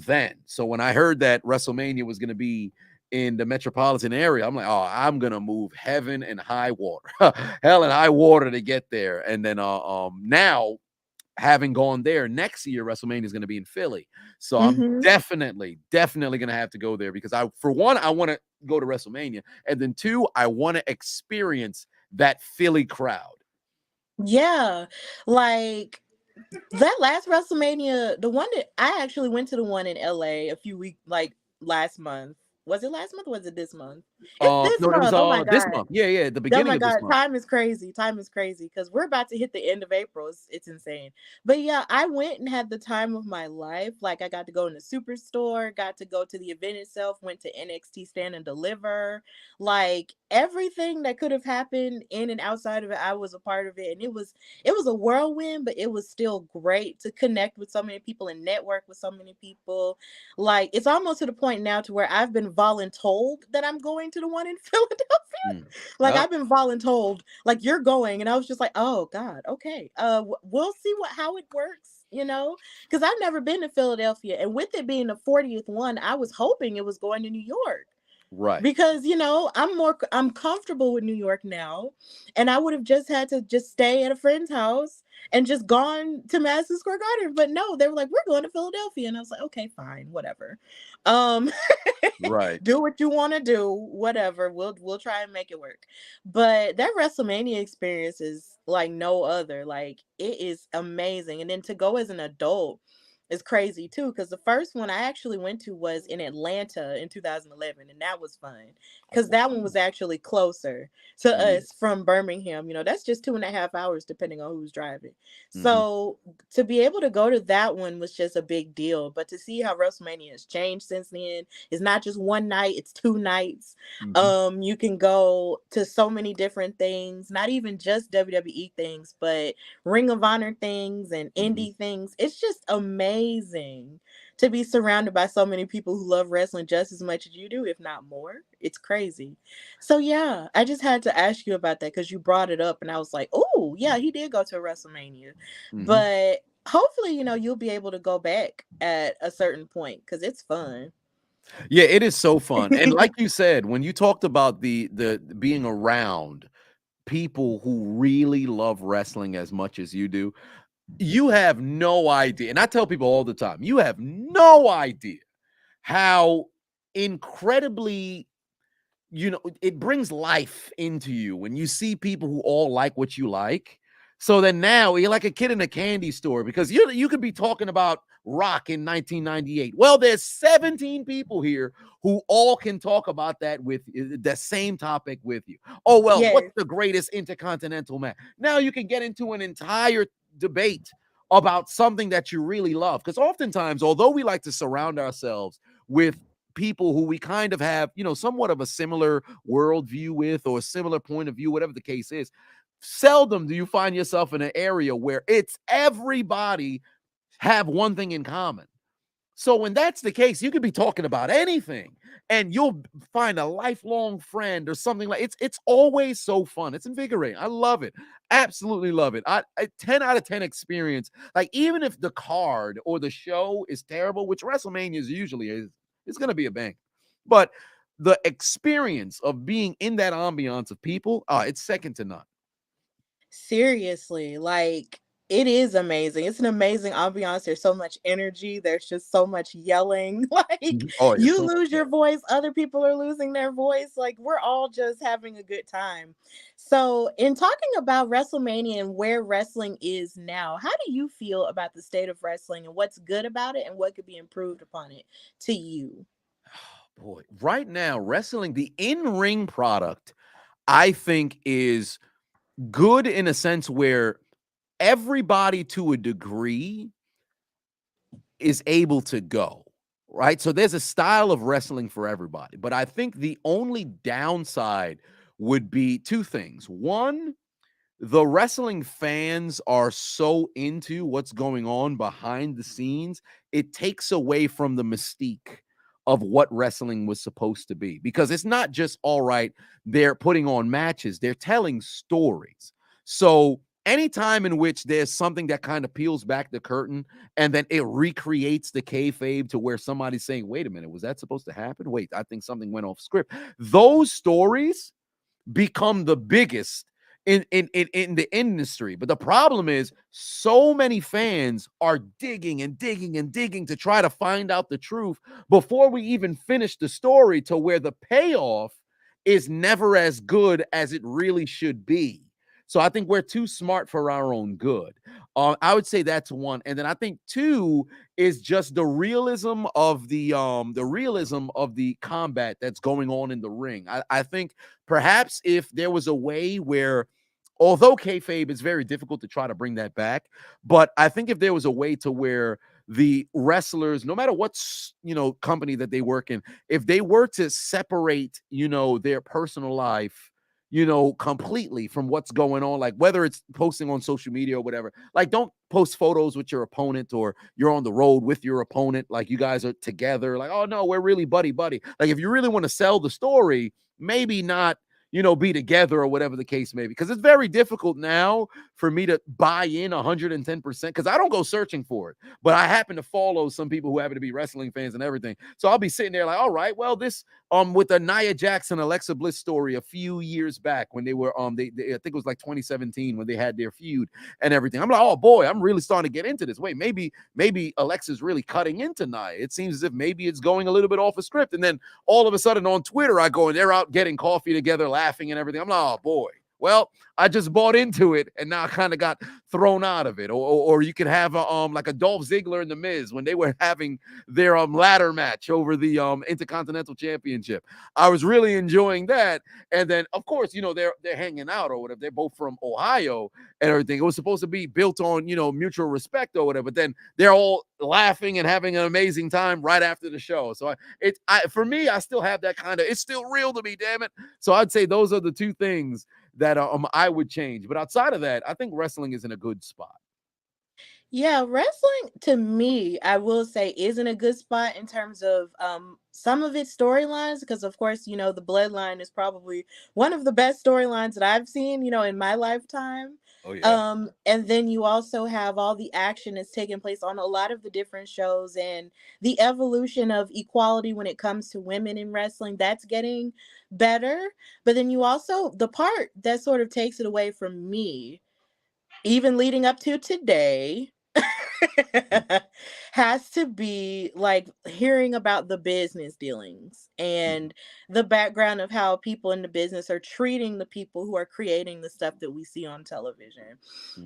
then. So when I heard that WrestleMania was going to be in the metropolitan area, I'm like, oh, I'm gonna move heaven and high water, hell and high water to get there. And then now having gone there, next year WrestleMania is going to be in Philly. So I'm Mm-hmm. definitely going to have to go there because for one, I want to go to WrestleMania, and then two, I want to experience that Philly crowd. Yeah. Like that last WrestleMania, the one that I actually went to the one in LA a few weeks, like last month. Was it last month or was it this month? It's this No, it was month. Oh my this God. month. Yeah, the Oh beginning my of this God, month. time is crazy. Time is crazy because we're about to hit the end of April. It's insane. But yeah, I went and had the time of my life. Like I got to go in the superstore, got to go to the event itself, went to NXT Stand and Deliver. Like everything that could have happened in and outside of it, I was a part of it. And it was a whirlwind, but it was still great to connect with so many people and network with so many people. Like it's almost to the point now to where I've been voluntold that I'm going to the one in Philadelphia. Mm. Like Yep. I've been voluntold, like you're going, and I was just like, oh God, okay. We'll see how it works, because I've never been to Philadelphia, and with it being the 40th one, I was hoping it was going to New York Right. because I'm comfortable with New York now, and I would have just had to just stay at a friend's house and just gone to Madison Square Garden. But no, they were like, we're going to Philadelphia, and I was like, okay, fine, whatever. Um, Right. do what you want to do, whatever. We'll try and make it work. But that WrestleMania experience is like no other. Like it is amazing, and then to go as an adult. is crazy too, because the first one I actually went to was in Atlanta in 2011, and that was fun because that one was actually closer to Yeah. us from Birmingham. That's just 2.5 hours depending on who's driving. Mhm. So to be able to go to that one was just a big deal. But to see how WrestleMania has changed since then, it's not just one night, it's 2 nights. Mhm. You can go to so many different things, not even just WWE things, but Ring of Honor things and Mhm. indie things. It's just amazing to be surrounded by so many people who love wrestling just as much as you do, if not more. It's crazy. So yeah, I just had to ask you about that because you brought it up and I was like, oh yeah, he did go to a WrestleMania. Mhm. But hopefully, you'll be able to go back at a certain point because it's fun. Yeah, it is so fun. And like you said, when you talked about the being around people who really love wrestling as much as you do, you have no idea. And I tell people all the time, you have no idea how incredibly it brings life into you when you see people who all like what you like. So then now you're like a kid in a candy store because you could be talking about Rock in 1998. Well, there's 17 people here who all can talk about that with the same topic with you. Oh, well, what's Yes. the greatest intercontinental match? Now you can get into an entire debate about something that you really love. Because oftentimes, although we like to surround ourselves with people who we kind of have, somewhat of a similar worldview with or a similar point of view, whatever the case is, seldom do you find yourself in an area where it's everybody have one thing in common. So when that's the case, you could be talking about anything and you'll find a lifelong friend or something like it's always so fun. It's invigorating. I love it. Absolutely love it. I 10 out of 10 experience. Like even if the card or the show is terrible, which WrestleMania usually is, it's going to be a bang. But the experience of being in that ambiance of people, it's second to none. Seriously, like it is amazing. It's an amazing ambiance. There's so much energy. There's just so much yelling. Like Mhm. Oh, yeah, you so much. lose your voice, other people are losing their voice. Like we're all just having a good time. So, in talking about WrestleMania and where wrestling is now, how do you feel about the state of wrestling and what's good about it and what could be improved upon it to you? Boy, right now, wrestling, the in-ring product, I think is good in a sense where everybody to a degree is able to go, right? So there's a style of wrestling for everybody. But I think the only downside would be two things. One, the wrestling fans are so into what's going on behind the scenes, it takes away from the mystique of what wrestling was supposed to be because it's not just all right, they're putting on matches, they're telling stories. So, anytime in which there's something that kind of peels back the curtain and then it recreates the kayfabe to where somebody's saying, wait a minute, was that supposed to happen? Wait, I think something went off script. Those stories become the biggest in the industry. But the problem is so many fans are digging and digging and digging to try to find out the truth before we even finish the story to where the payoff is never as good as it really should be. So I think we're too smart for our own good. I would say that's one, and then I think two is just the realism of the combat that's going on in the ring. I think perhaps if there was a way where, although kayfabe is very difficult to try to bring that back, but I think if there was a way to where the wrestlers, no matter what company that they work in, if they were to separate, their personal life, completely from what's going on, like whether it's posting on social media or whatever, like don't post photos with your opponent or you're on the road with your opponent, like you guys are together, like, oh no, we're really buddy buddy. Like if you really want to sell the story, maybe not, be together or whatever the case may be. Because it's very difficult now for me to buy in 110% because I don't go searching for it. But I happen to follow some people who happen to be wrestling fans and everything. So I'll be sitting there like, all right, well, this with the Nia Jackson, Alexa Bliss story a few years back when they were they I think it was like 2017 when they had their feud and everything. I'm like, oh boy, I'm really starting to get into this. Wait, maybe Alexa's really cutting into Nia. It seems as if maybe it's going a little bit off a script. And then all of a sudden on Twitter, I go and they're out getting coffee together, laughing and everything. I'm like, oh boy, Well, I just bought into it, and now I kind of got thrown out of it. Or you could have like a Dolph Ziggler and the Miz when they were having their ladder match over the Intercontinental Championship. I was really enjoying that, and then of course they're hanging out or whatever. They're both from Ohio and everything. It was supposed to be built on mutual respect or whatever. But then they're all laughing and having an amazing time right after the show. So for me, I still have that kind of. It's still real to me, damn it. So I'd say those are the two things that I would change. But outside of that, I think wrestling is in a good spot. Yeah, wrestling to me, I will say, is in a good spot in terms of some of its storylines, because of course, the bloodline is probably one of the best storylines that I've seen, in my lifetime. Oh yeah. And then you also have all the action that's taking place on a lot of the different shows, and the evolution of equality when it comes to women in wrestling, that's getting better. But then you also, the part that sort of takes it away from me, even leading up to today, has to be like hearing about the business dealings and the background of how people in the business are treating the people who are creating the stuff that we see on television.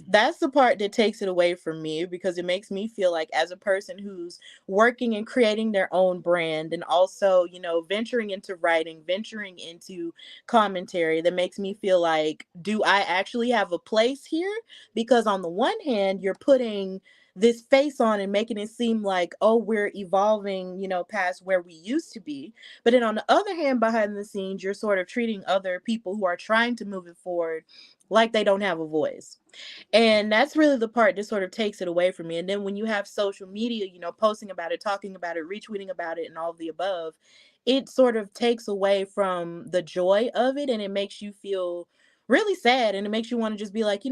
That's the part that takes it away from me, because it makes me feel like, as a person who's working and creating their own brand, and also venturing into writing, venturing into commentary, that makes me feel like, do I actually have a place here? Because on the one hand, you're putting this face on and making it seem like, oh, we're evolving, past where we used to be. But then on the other hand, behind the scenes, you're sort of treating other people who are trying to move it forward like they don't have a voice. And that's really the part that sort of takes it away from me. And then when you have social media, posting about it, talking about it, retweeting about it, and all of the above, it sort of takes away from the joy of it, and it makes you feel really sad, and it makes you want to just be like,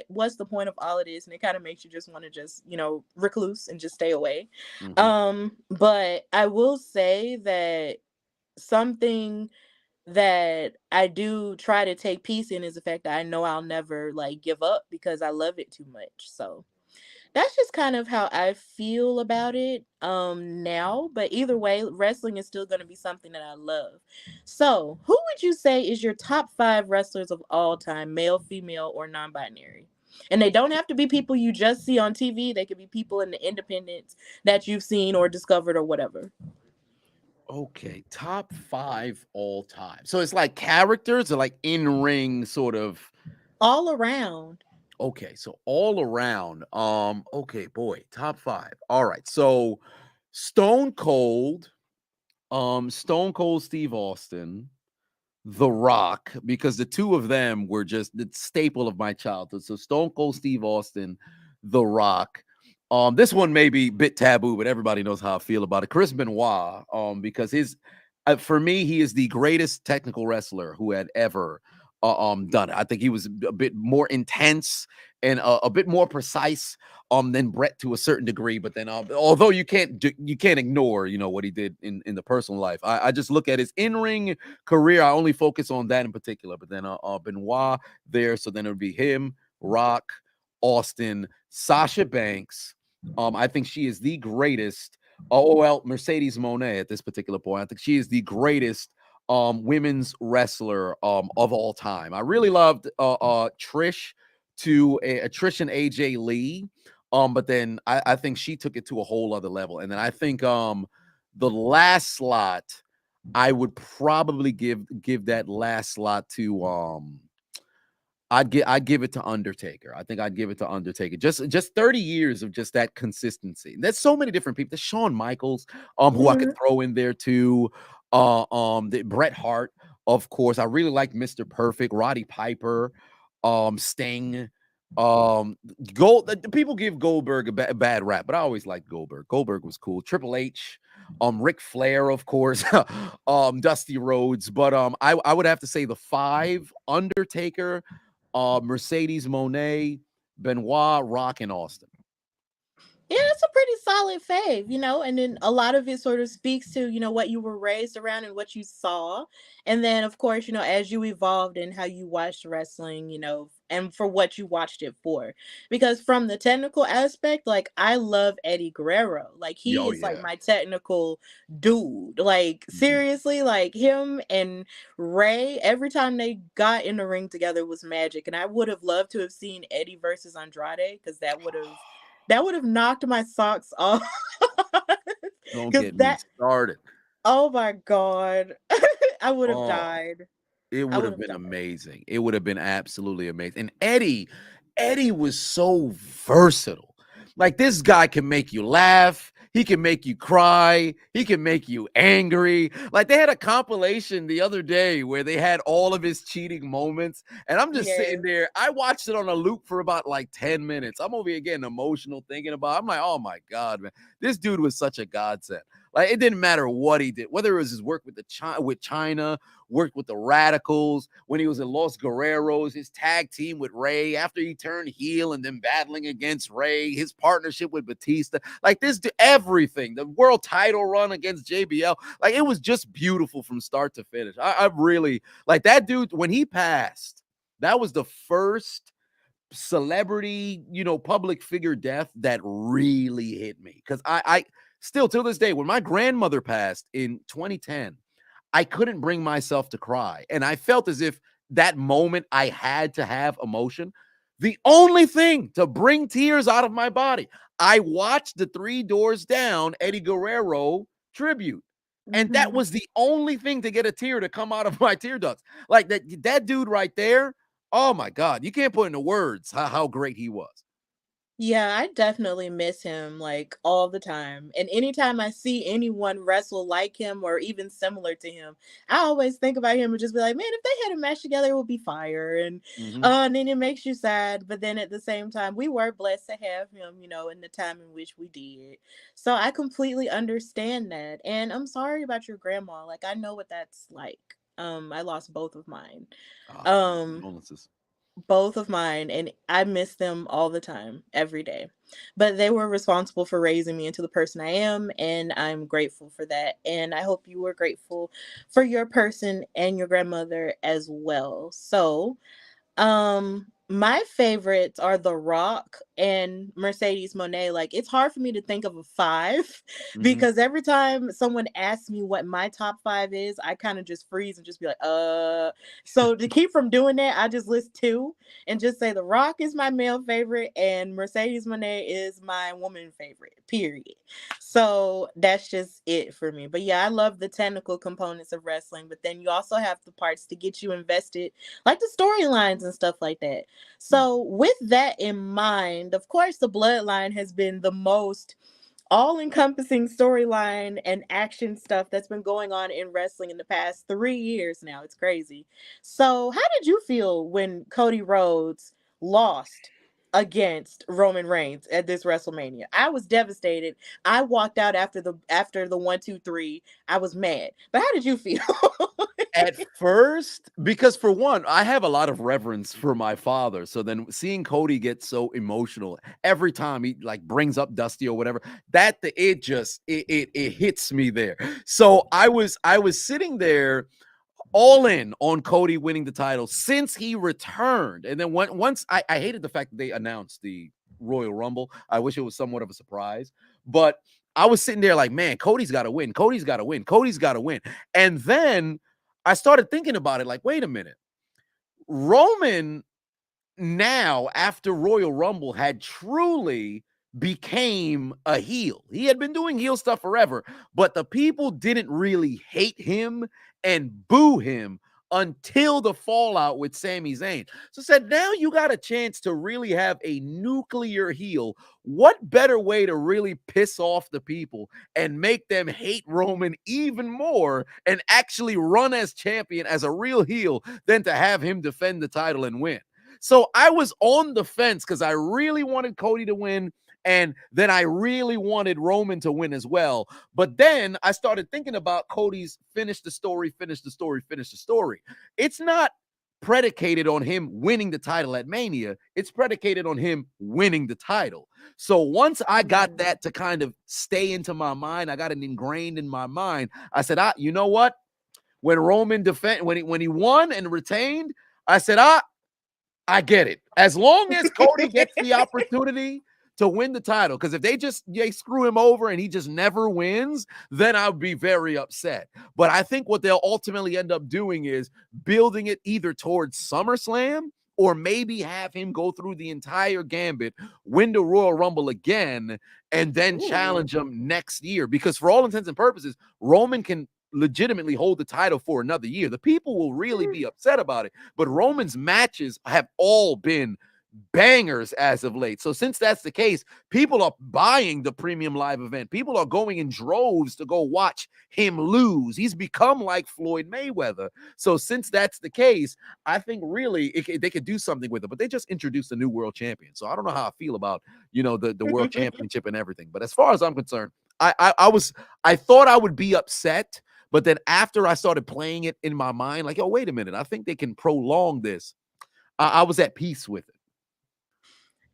what's the point of all of this? And it kind of makes you just want to just recluse and just stay away. But I will say that something that I do try to take peace in is the fact that I know I'll never like give up, because I love it too much. So that's just kind of how I feel about it now. But either way, wrestling is still going to be something that I love. So who would you say is your top 5 wrestlers of all time, male, female, or non-binary? And they don't have to be people you just see on TV. They could be people in the independents that you've seen or discovered or whatever. Okay, top 5 all time. So it's like characters or like in-ring sort of. All around. Okay, so all around. Okay, boy, top 5. All right. So Stone Cold, Stone Cold Steve Austin, The Rock, because the two of them were just the staple of my childhood. So Stone Cold Steve Austin, The Rock. This one may be a bit taboo, but everybody knows how I feel about it. Chris Benoit, because for me, he is the greatest technical wrestler who had ever done it. I think he was a bit more intense and a bit more precise than Brett to a certain degree. But then, although you can't ignore what he did in the personal life, I just look at his in-ring career. I only focus on that in particular. But then Benoit there, so then it would be him, Rock, Austin, Sasha Banks. I think she is the greatest. Mercedes Moné at this particular point. I think she is the greatest women's wrestler of all time. I really loved Trish Trish and AJ Lee. But then I think she took it to a whole other level. And then I think the last slot, I would probably give that last slot to I'd give it to Undertaker. I think I'd give it to Undertaker. Just 30 years of just that consistency. There's so many different people. There's Shawn Michaels, who I could throw in there too. The Bret Hart, of course. I really like Mr. Perfect, Roddy Piper, Sting. People give Goldberg a bad rap, but I always liked Goldberg. Goldberg was cool. Triple H, Ric Flair, of course, Dusty Rhodes. But I would have to say the 5: Undertaker, Mercedes Moné, Benoit, Rock, and Austin. Yeah, that's a pretty solid fave, and then a lot of it sort of speaks to, what you were raised around and what you saw. And then, of course, as you evolved and how you watched wrestling, and for what you watched it for. Because from the technical aspect, like I love Eddie Guerrero. Like he Oh is like yeah. my technical dude. Like Mhm. seriously, like him and Ray, every time they got in the ring together was magic. And I would have loved to have seen Eddie versus Andrade because that would have knocked my socks off. Don't Because get me that, started. oh my God, I would have Oh, died. it I would would have have been died. amazing. It would have been absolutely amazing. And Eddie was so versatile. Like this guy can make you laugh. He can make you cry. He can make you angry. Like they had a compilation the other day where they had all of his cheating moments. And I'm just sitting Yes. there. I watched it on a loop for about like 10 minutes. I'm over here getting emotional thinking about it. I'm like, oh my God, man. This dude was such a godsend. Like it didn't matter what he did, whether it was his work with China, worked with the Radicals when he was in Los Guerreros, his tag team with Ray after he turned heel and then battling against Ray, his partnership with Batista, like this, everything, the world title run against JBL, like it was just beautiful from start to finish. I really like that dude when he passed. That was the first celebrity, public figure death that really hit me because I still till this day when my grandmother passed in 2010. I couldn't bring myself to cry. And I felt as if that moment I had to have emotion. The only thing to bring tears out of my body, I watched the Three Doors Down Eddie Guerrero tribute. And that Hmm. was the only thing to get a tear to come out of my tear ducts. Like that dude right there. Oh my God. You can't put into words how great he was. Yeah, I definitely miss him like all the time. And anytime I see anyone wrestle like him or even similar to him, I always think about him and just be like, man, if they had a match together, it would be fire. Mhm. And then it makes you sad. But then at the same time, we were blessed to have him, in the time in which we did. So I completely understand that. And I'm sorry about your grandma. Like I know what that's like. I lost both of mine. My Um, condolences. both of mine, and I miss them all the time, every day. But they were responsible for raising me into the person I am, and I'm grateful for that. And I hope you were grateful for your person and your grandmother as well. So, my favorites are The Rock and Mercedes Monet. Like, it's hard for me to think of a five Mhm. because every time someone asks me what my top five is, I kind of just freeze and just be like. So to keep from doing that, I just list two and just say The Rock is my male favorite and Mercedes Monet is my woman favorite, period. So that's just it for me. But yeah, I love the technical components of wrestling, but then you also have the parts to get you invested, like the storylines and stuff like that. Mhm. So, with that in mind, of course, the bloodline has been the most all encompassing storyline and action stuff that's been going on in wrestling in the past 3 years now. It's crazy. So, how did you feel when Cody Rhodes lost against Roman Reigns at this WrestleMania? I was devastated. I walked out after the 1, 2, 3. I was mad. But how did you feel? At first, because for one, I have a lot of reverence for my father. So then seeing Cody get so emotional every time he like brings up Dusty or whatever, it hits me there. So I was sitting there all in on Cody winning the title since he returned. And then once I hated the fact that they announced the Royal Rumble. I wish it was somewhat of a surprise, but I was sitting there like, man, Cody's got to win. Cody's got to win. Cody's got to win. And then I started thinking about it like, wait a minute. Roman now after Royal Rumble had truly became a heel. He had been doing heel stuff forever, but the people didn't really hate him and boo him until the fallout with Sami Zayn. So said, now you got a chance to really have a nuclear heel. What better way to really piss off the people and make them hate Roman even more and actually run as champion as a real heel than to have him defend the title and win? So I was on the fence because I really wanted Cody to win. And then I really wanted Roman to win as well. But then I started thinking about Cody's finish the story, finish the story, finish the story. It's not predicated on him winning the title at Mania. It's predicated on him winning the title. So once I got Mhm. that to kind of stay into my mind, I got it ingrained in my mind. I said, you know what? When Roman when he won and retained, I said, I get it. As long as Cody gets the opportunity to win the title, because if they screw him over and he just never wins, then I would be very upset. But I think what they'll ultimately end up doing is building it either towards SummerSlam or maybe have him go through the entire gambit, win the Royal Rumble again, and then challenge him next year. Because for all intents and purposes, Roman can legitimately hold the title for another year. The people will really be upset about it. But Roman's matches have all been bangers as of late. So since that's the case, people are buying the premium live event. People are going in droves to go watch him lose. He's become like Floyd Mayweather. So since that's the case, I think really they could do something with it. But they just introduced a new world champion. So I don't know how I feel about, the world championship and everything. But as far as I'm concerned, I thought I would be upset. But then after I started playing it in my mind, like, oh, wait a minute, I think they can prolong this. I was at peace with it.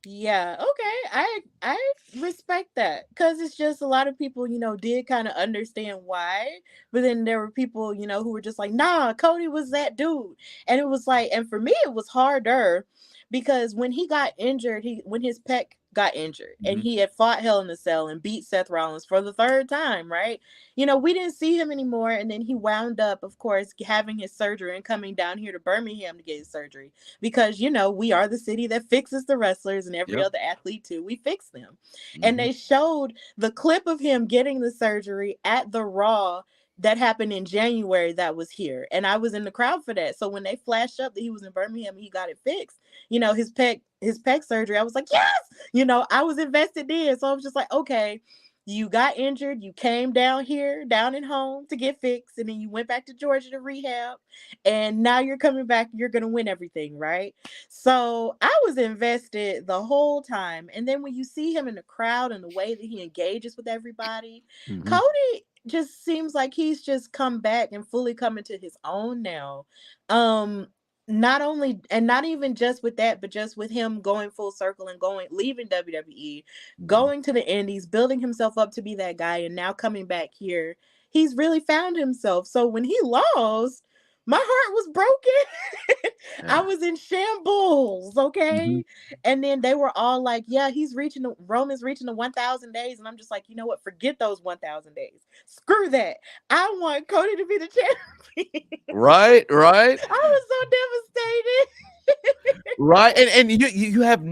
Yeah, okay. I respect that, because it's just a lot of people, did kind of understand why, but then there were people, who were just like, nah, Cody was that dude. And it was like, and for me it was harder because when he got injured, when his pec got injured and he had fought Hell in a Cell and beat Seth Rollins for the third time, right? We didn't see him anymore, and then he wound up, of course, having his surgery and coming down here to Birmingham to get his surgery because we are the city that fixes the wrestlers, and every other athlete too, we fix them. And they showed the clip of him getting the surgery at the Raw that happened in January that was here, and I was in the crowd for that. So when they flashed up that he was in Birmingham and he got it fixed, his pec surgery, I was like, yes, I was invested in. So I was just like, okay, you got injured, you came down here, down at home to get fixed, and then you went back to Georgia to rehab, and now you're coming back, you're gonna win everything, right? So I was invested the whole time. And then when you see him in the crowd and the way that he engages with everybody, Cody just seems like he's just come back and fully come into his own now. Not only, and not even just with that, but just with him going full circle and leaving WWE, going to the Indies, building himself up to be that guy, and now coming back here, he's really found himself. So when he lost, my heart was broken. I was in shambles, okay? And then they were all like, yeah, Roman's reaching the 1,000 days. And I'm just like, you know what? Forget those 1,000 days. Screw that. I want Cody to be the champion. Right. I was so devastated. Right. And you have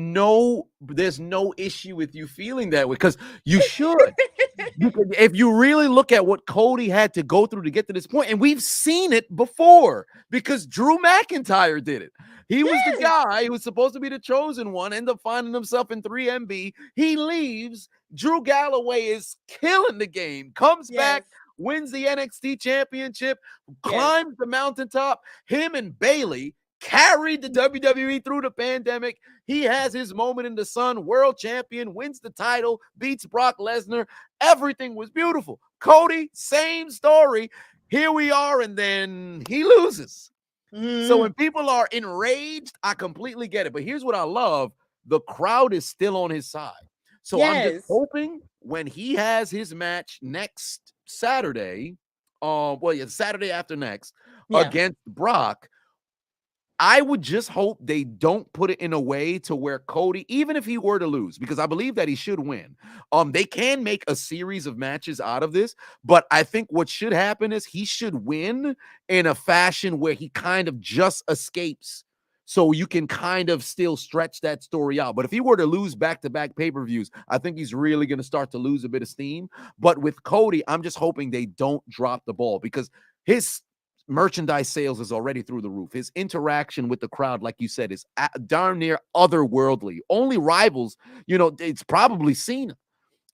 there's no issue with you feeling that way, because you should. If you really look at what Cody had to go through to get to this point, and we've seen it before because Drew McIntyre did it. He was the guy who was supposed to be the chosen one, ended up finding himself in 3MB. He leaves. Drew Galloway is killing the game, comes back, wins the NXT championship, climbs the mountaintop. Him and Bayley carried the WWE through the pandemic. He has his moment in the sun, world champion, wins the title, beats Brock Lesnar. Everything was beautiful. Cody, same story. Here we are, and then he loses. So when people are enraged, I completely get it. But here's what I love. The crowd is still on his side. So I'm just hoping when he has his match next Saturday, Saturday after next, against Brock, I would just hope they don't put it in a way to where Cody, even if he were to lose, because I believe that he should win, they can make a series of matches out of this, but I think what should happen is he should win in a fashion where he kind of just escapes, so you can kind of still stretch that story out. But if he were to lose back-to-back pay-per-views, I think he's really going to start to lose a bit of steam. But with Cody, I'm just hoping they don't drop the ball, because his merchandise sales is already through the roof. His interaction with the crowd, like you said, is darn near otherworldly. Only rivals, it's probably Cena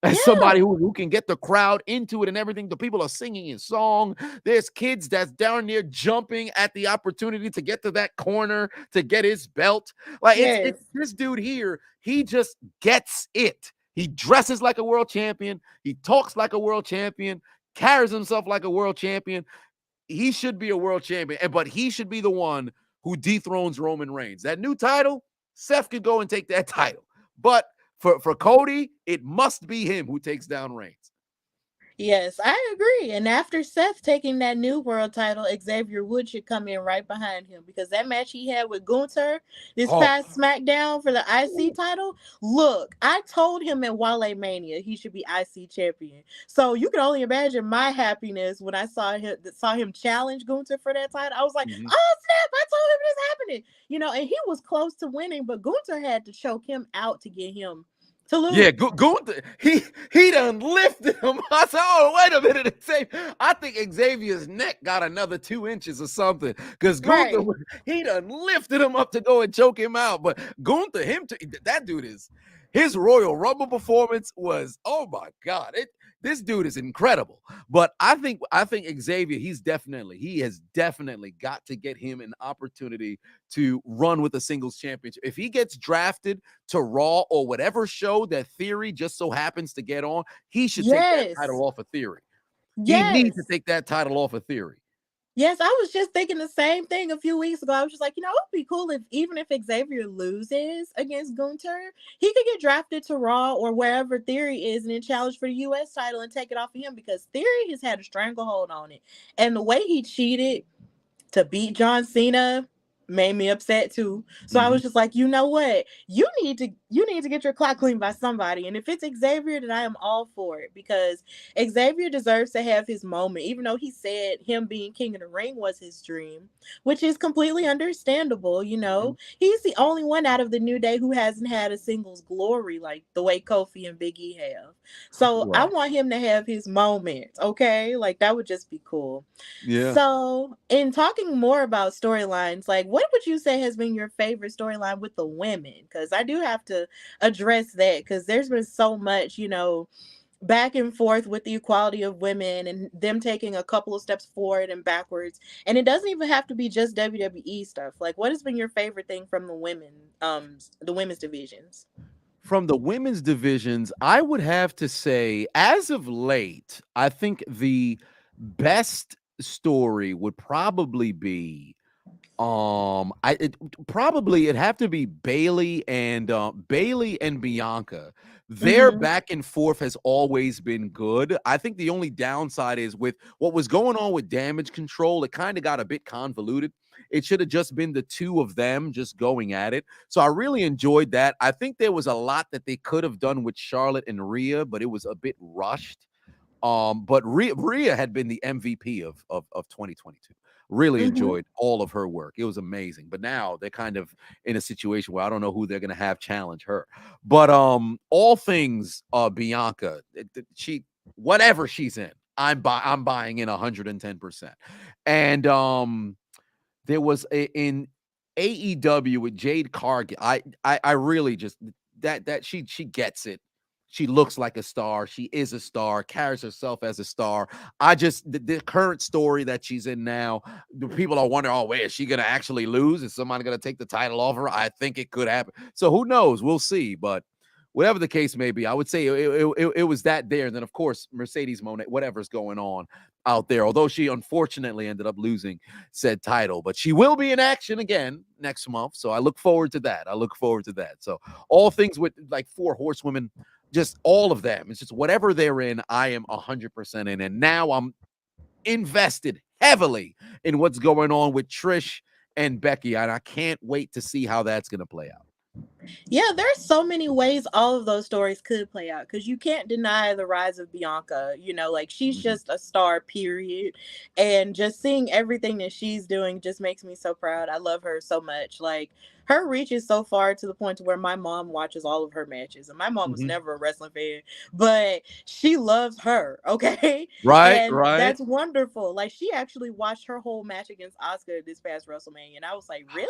as somebody who can get the crowd into it and everything. The people are singing his song. There's kids that's darn near jumping at the opportunity to get to that corner to get his belt. Like it's this dude here, he just gets it. He dresses like a world champion. He talks like a world champion, carries himself like a world champion. He should be a world champion, but he should be the one who dethrones Roman Reigns. That new title, Seth could go and take that title. But for Cody, it must be him who takes down Reigns. Yes, I agree. And after Seth taking that new world title, Xavier Woods should come in right behind him because that match he had with Gunther this Oh, past SmackDown for the IC title. Look, I told him at Wale Mania he should be IC champion. So you can only imagine my happiness when I saw him challenge Gunther for that title. I was like, mhm. "Oh snap! I told him this happening." And he was close to winning, but Gunther had to choke him out to get him to Yeah, lose. Gunther, he done lifted him. I said, "Oh, wait a minute, I think Xavier's neck got another 2 inches or something because Gunther, Right. he done lifted him up to go and choke him out." But Gunther, that dude his Royal Rumble performance was, oh my God, this dude is incredible. But I think Xavier, he has definitely got to get him an opportunity to run with the singles championship. If he gets drafted to Raw or whatever show that Theory just so happens to get on, he should take that Yes. title off of Theory. He needs to Yes. take that title off of Theory. Yes, I was just thinking the same thing a few weeks ago. I was just like, it would be cool if even if Xavier loses against Gunther, he could get drafted to Raw or wherever Theory is and then challenge for the US title and take it off of him because Theory has had a stranglehold on it. And the way he cheated to beat John Cena made me upset too. So I Mhm. was just like, you know what? You need to get your clock cleaned by somebody. And if it's Xavier, then I am all for it because Xavier deserves to have his moment, even though he said him being king of the ring was his dream, which is completely understandable. Mhm. He's the only one out of the New Day who hasn't had a singles glory like the way Kofi and Big E have. So I Right. want him to have his moment, okay? Like that would just be cool. Yeah. So, in talking more about storylines, like what would you say has been your favorite storyline with the women? Because I do have to address that because there's been so much, back and forth with the equality of women and them taking a couple of steps forward and backwards. And it doesn't even have to be just WWE stuff. Like, what has been your favorite thing from the women's divisions? From the women's divisions, I would have to say, as of late, I think the best story would probably be I it probably it'd have to be Bailey and Bianca. Their Mm-hmm. back and forth has always been good. I think the only downside is with what was going on with Damage Control, it kind of got a bit convoluted. It should have just been the two of them just going at it. So I really enjoyed that. I think there was a lot that they could have done with Charlotte and Rhea, but it was a bit rushed. But Rhea had been the MVP of 2022. Really Mm-hmm. enjoyed all of her work. It was amazing. But now they're kind of in a situation where I don't know who they're gonna have challenge her. But all things Bianca, she whatever she's in, I'm buying in 110%. And there was in AEW with Jade Cargill. I really just that she gets it. She looks like a star. She is a star, carries herself as a star. The current story that she's in now, the people are wondering, oh, wait, is she gonna actually lose? Is somebody gonna take the title off her? I think it could happen. So who knows? We'll see. But whatever the case may be, I would say it was that there. And then of course, Mercedes Monet, whatever's going on out there, although she unfortunately ended up losing said title, but she will be in action again next month. So I look forward to that. So all things with like four horsewomen, just all of them. It's just whatever they're in, I am 100% in. And now I'm invested heavily in what's going on with Trish and Becky. And I can't wait to see how that's going to play out. Yeah, there's so many ways all of those stories could play out because you can't deny the rise of Bianca. Like she's Mhm. just a star, period. And just seeing everything that she's doing just makes me so proud. I love her so much. Like her reach is so far to the point to where my mom watches all of her matches. And my mom was Mhm. never a wrestling fan, but she loves her, okay? Right, And right. that's wonderful. Like she actually watched her whole match against Oscar this past WrestleMania. And I was like, really?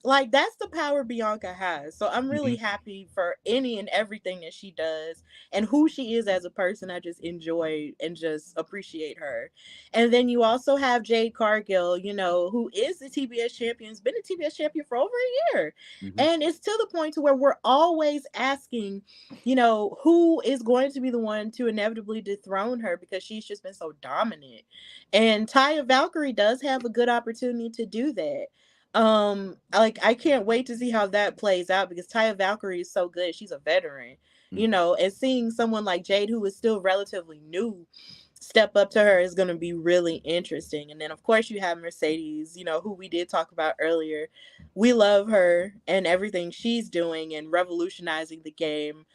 Like that's the power Bianca has. So I'm really Mhm. happy for any and everything that she does and who she is as a person. I just enjoy and just appreciate her. And then you also have Jade Cargill, who is the TBS champion, has been a TBS champion for over a year. Mhm. And it's to the point to where we're always asking, who is going to be the one to inevitably dethrone her because she's just been so dominant. And Taya Valkyrie does have a good opportunity to do that. Like I can't wait to see how that plays out because Taya Valkyrie is so good. She's a veteran. you know, and seeing someone like Jade, who is still relatively new, step up to her is going to be really interesting. And then, of course, you have Mercedes, you know, who we did talk about earlier. We love her and everything she's doing and revolutionizing the game.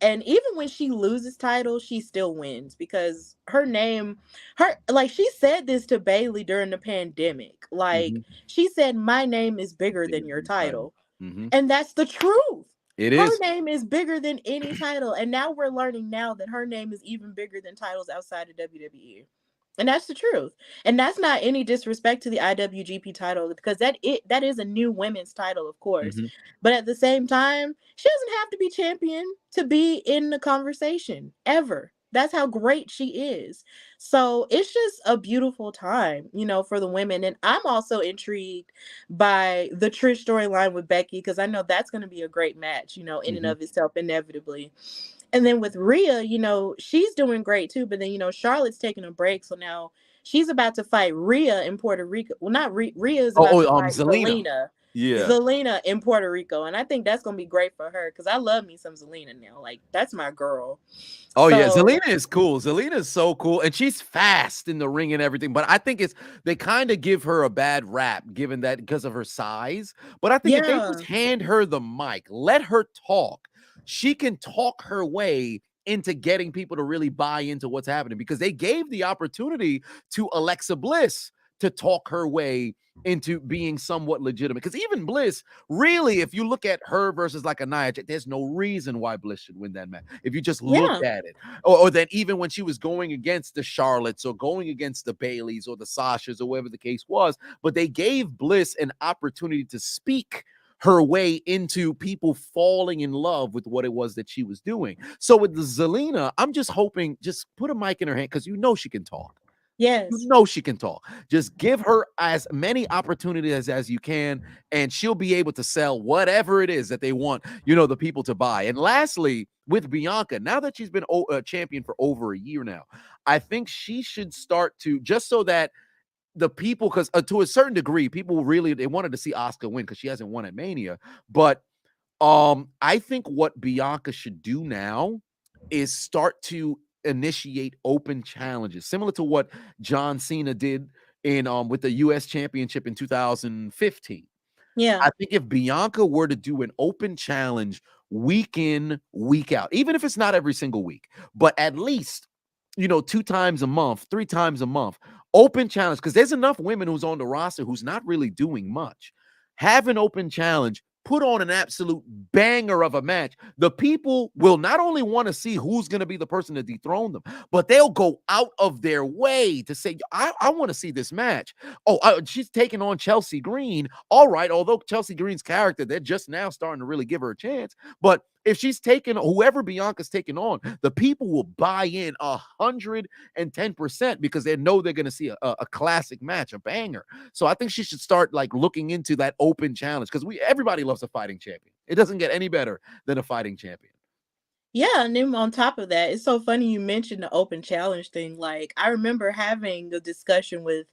And even when she loses titles, she still wins because her name, her, like, she said this to Bailey during the pandemic. Like, Mhm. she said, "My name is bigger Bigger than your than the title. title." Mhm. And that's the truth. It Her is. name is bigger than any title. And now we're learning now that her name is even bigger than titles outside of WWE. And that's the truth. And that's not any disrespect to the IWGP title because that is a new women's title, of course. Mhm. But at the same time, she doesn't have to be champion to be in the conversation ever. That's how great she is. So it's just a beautiful time, you know, for the women. And I'm also intrigued by the Trish storyline with Becky because I know that's going to be a great match, you know, in and Mhm. of itself, inevitably. And then with Rhea, you know, she's doing great too. But then, you know, Charlotte's taking a break. So now she's about to fight Rhea in Puerto Rico. Well, not Rhea is about to fight Zelina. Zelina. Yeah. Zelina in Puerto Rico. And I think that's going to be great for her because I love me some Zelina now. Like, that's my girl. Oh yeah, So, Zelina is cool. Zelina is so cool, and she's fast in the ring and everything. But I think it's they kind of give her a bad rap, given that because of her size. But I think if they just yeah. hand her the mic, let her talk, she can talk her way into getting people to really buy into what's happening. Because they gave the opportunity to Alexa Bliss to talk her way into being somewhat legitimate. Because even Bliss, really, if you look at her versus like a Nia Jax, there's no reason why Bliss should win that match. If you just look Yeah. at it, or then even when she was going against the Charlottes or going against the Baileys or the Sashas or whatever the case was, but they gave Bliss an opportunity to speak her way into people falling in love with what it was that she was doing. So with the Zelina, I'm just hoping, just put a mic in her hand because you know she can talk. You Yes. know she can talk. Just give her as many opportunities as you can, and she'll be able to sell whatever it is that they want, you know, the people to buy. And lastly, with Bianca, now that she's been a champion for over a year now, I think she should start to, just so that the people, because to a certain degree, people really, they wanted to see Asuka win because she hasn't won at Mania. But I think what Bianca should do now is start to initiate open challenges, similar to what John Cena did in with the US Championship in 2015. Yeah. I think if Bianca were to do an open challenge week in, week out, even if it's not every single week, but at least, you know, 2 times a month, 3 times a month, open challenge, because there's enough women who's on the roster who's not really doing much. Have an open challenge, put on an absolute banger of a match. The people will not only want to see who's going to be the person to dethrone them, but they'll go out of their way to say, I want to see this match. Oh, she's taking on Chelsea Green. All right, although Chelsea Green's character, they're just now starting to really give her a chance. But if she's taking whoever Bianca's taking on, the people will buy in 110% because they know they're going to see a classic match, a banger. So I think she should start like looking into that open challenge because everybody loves a fighting champion. It doesn't get any better than a fighting champion. Yeah, and then on top of that, it's so funny you mentioned the open challenge thing. Like, I remember having a discussion with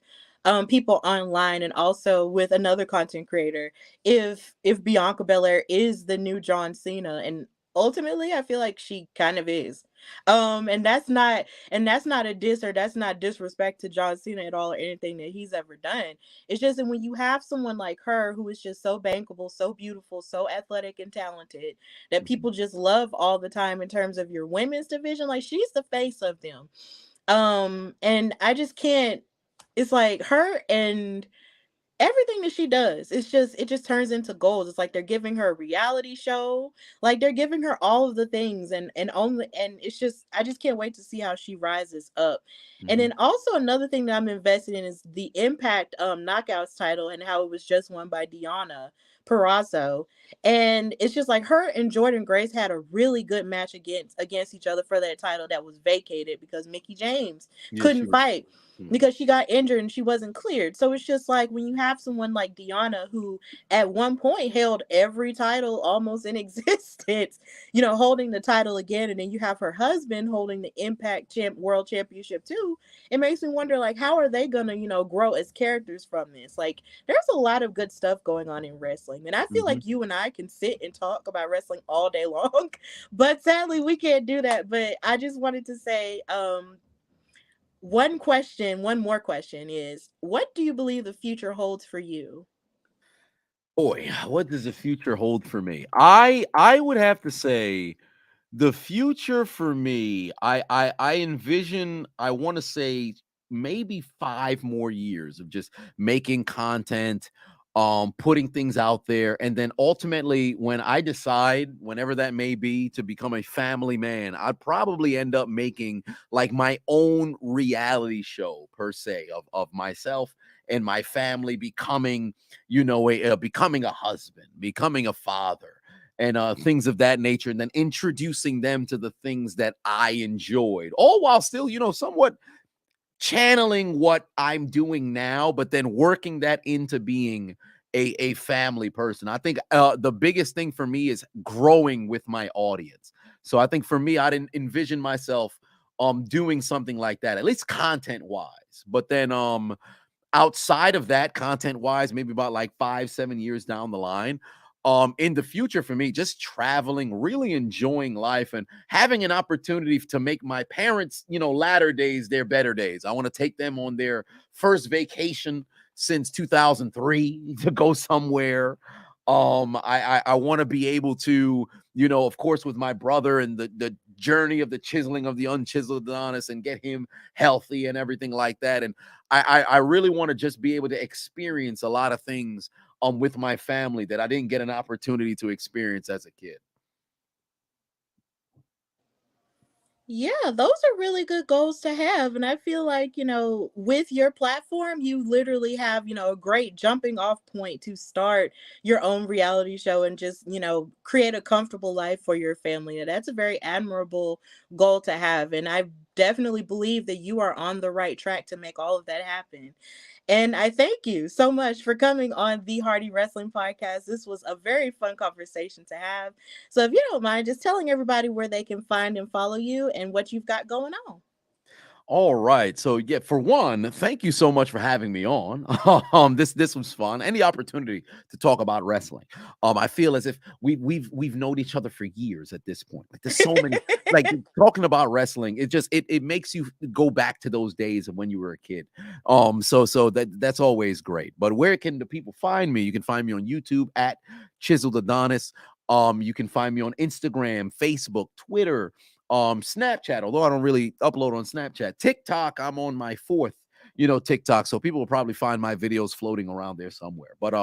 people online and also with another content creator if Bianca Belair is the new John Cena, and ultimately I feel like she kind of is. And that's not a diss or that's not disrespect to John Cena at all or anything that he's ever done. It's just that when you have someone like her who is just so bankable, so beautiful, so athletic and talented, that Mhm. people just love all the time in terms of your women's division. Like, she's the face of them. And I just can't, it's like her and everything that she does, it just turns into gold. It's like they're giving her a reality show, like they're giving her all of the things, and it's just, I just can't wait to see how she rises up. And Mhm. then also another thing that I'm invested in is the Impact Knockouts title and how it was just won by Deonna Purrazzo. And it's just like her and Jordan Grace had a really good match against each other for that title that was vacated because Mickey James Yeah, she couldn't was. fight Mhm. because she got injured and she wasn't cleared. So it's just like when you have someone like Deonna who at one point held every title almost in existence, holding the title again, and then you have her husband holding the World Championship too. It makes me wonder, like, how are they gonna, grow as characters from this? Like, there's a lot of good stuff going on in wrestling. wrestling. And I feel Mhm. like you and I can sit and talk about wrestling all day long, but sadly we can't do that. But I just wanted to say, one more question is, what do you believe the future holds for you? Boy, what does the future hold for me? I would have to say the future for me, I envision, I want to say maybe 5 more years of just making content, putting things out there, and then ultimately when I decide, whenever that may be, to become a family man, I'd probably end up making like my own reality show per se of myself and my family becoming, becoming a husband, becoming a father, and things of that nature, and then introducing them to the things that I enjoyed, all while still, somewhat channeling what I'm doing now, but then working that into being a family person. I think the biggest thing for me is growing with my audience. So I think for me, I didn't envision myself doing something like that, at least content wise. But then outside of that, content wise, maybe about like 5-7 years down the line, in the future for me, just traveling, really enjoying life, and having an opportunity to make my parents, latter days their better days. I want to take them on their first vacation since 2003 to go somewhere. I want to be able to, of course, with my brother, and the journey of the chiseling of the unchiseled Adonis, and get him healthy and everything like that. And I really want to just be able to experience a lot of things with my family that I didn't get an opportunity to experience as a kid. Yeah, those are really good goals to have. And I feel like, with your platform, you literally have, a great jumping off point to start your own reality show and just, create a comfortable life for your family. And that's a very admirable goal to have. And I definitely believe that you are on the right track to make all of that happen. And I thank you so much for coming on the Hardy Wrestling Podcast. This was a very fun conversation to have. So if you don't mind, just telling everybody where they can find and follow you and what you've got going on. All right. So yeah, for one, thank you so much for having me on. This was fun. Any opportunity to talk about wrestling. I feel as if we've known each other for years at this point. Like there's so many, like talking about wrestling, it makes you go back to those days of when you were a kid. So that's always great. But where can the people find me? You can find me on YouTube at Chiseled Adonis. You can find me on Instagram, Facebook, Twitter, Snapchat, although I don't really upload on Snapchat. TikTok, I'm on my fourth, TikTok. So people will probably find my videos floating around there somewhere. But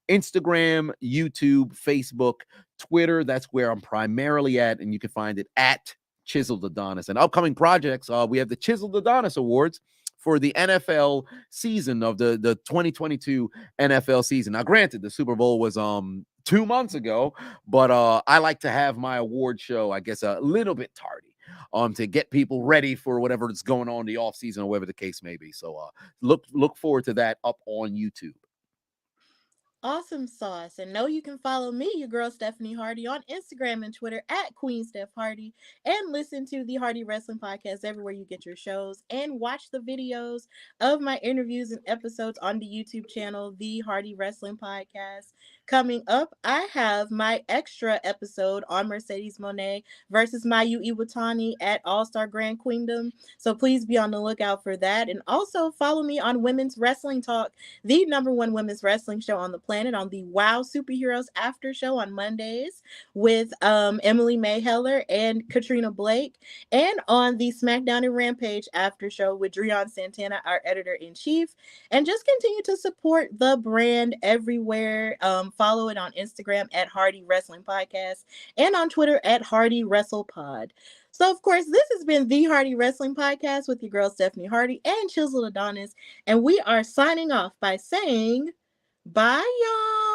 Instagram, YouTube, Facebook, Twitter, that's where I'm primarily at. And you can find it at Chiseled Adonis. And upcoming projects, we have the Chiseled Adonis Awards for the NFL season of the 2022 NFL season. Now, granted, the Super Bowl was 2 months ago, but I like to have my award show, I guess, a little bit tardy, to get people ready for whatever is going on in the off season or whatever the case may be. So look forward to that up on YouTube. Awesome sauce. And know you can follow me, your girl Stephanie Hardy, on Instagram and Twitter at Queen Steph Hardy, and listen to the Hardy Wrestling Podcast everywhere you get your shows, and watch the videos of my interviews and episodes on the YouTube channel, the Hardy Wrestling Podcast. Coming up, I have my extra episode on Mercedes Monet versus Mayu Iwatani at All Star Grand Queendom. So please be on the lookout for that. And also follow me on Women's Wrestling Talk, the number one women's wrestling show on the planet, on the Wow Superheroes After Show on Mondays with Emily May Heller and Katrina Blake, and on the SmackDown and Rampage After Show with Dreon Santana, our editor-in-chief. And just continue to support the brand everywhere. Follow it on Instagram at Hardy Wrestling Podcast and on Twitter at Hardy Wrestle Pod. So, of course, this has been the Hardy Wrestling Podcast with your girl Stephanie Hardy and Chiseled Adonis. And we are signing off by saying bye, y'all.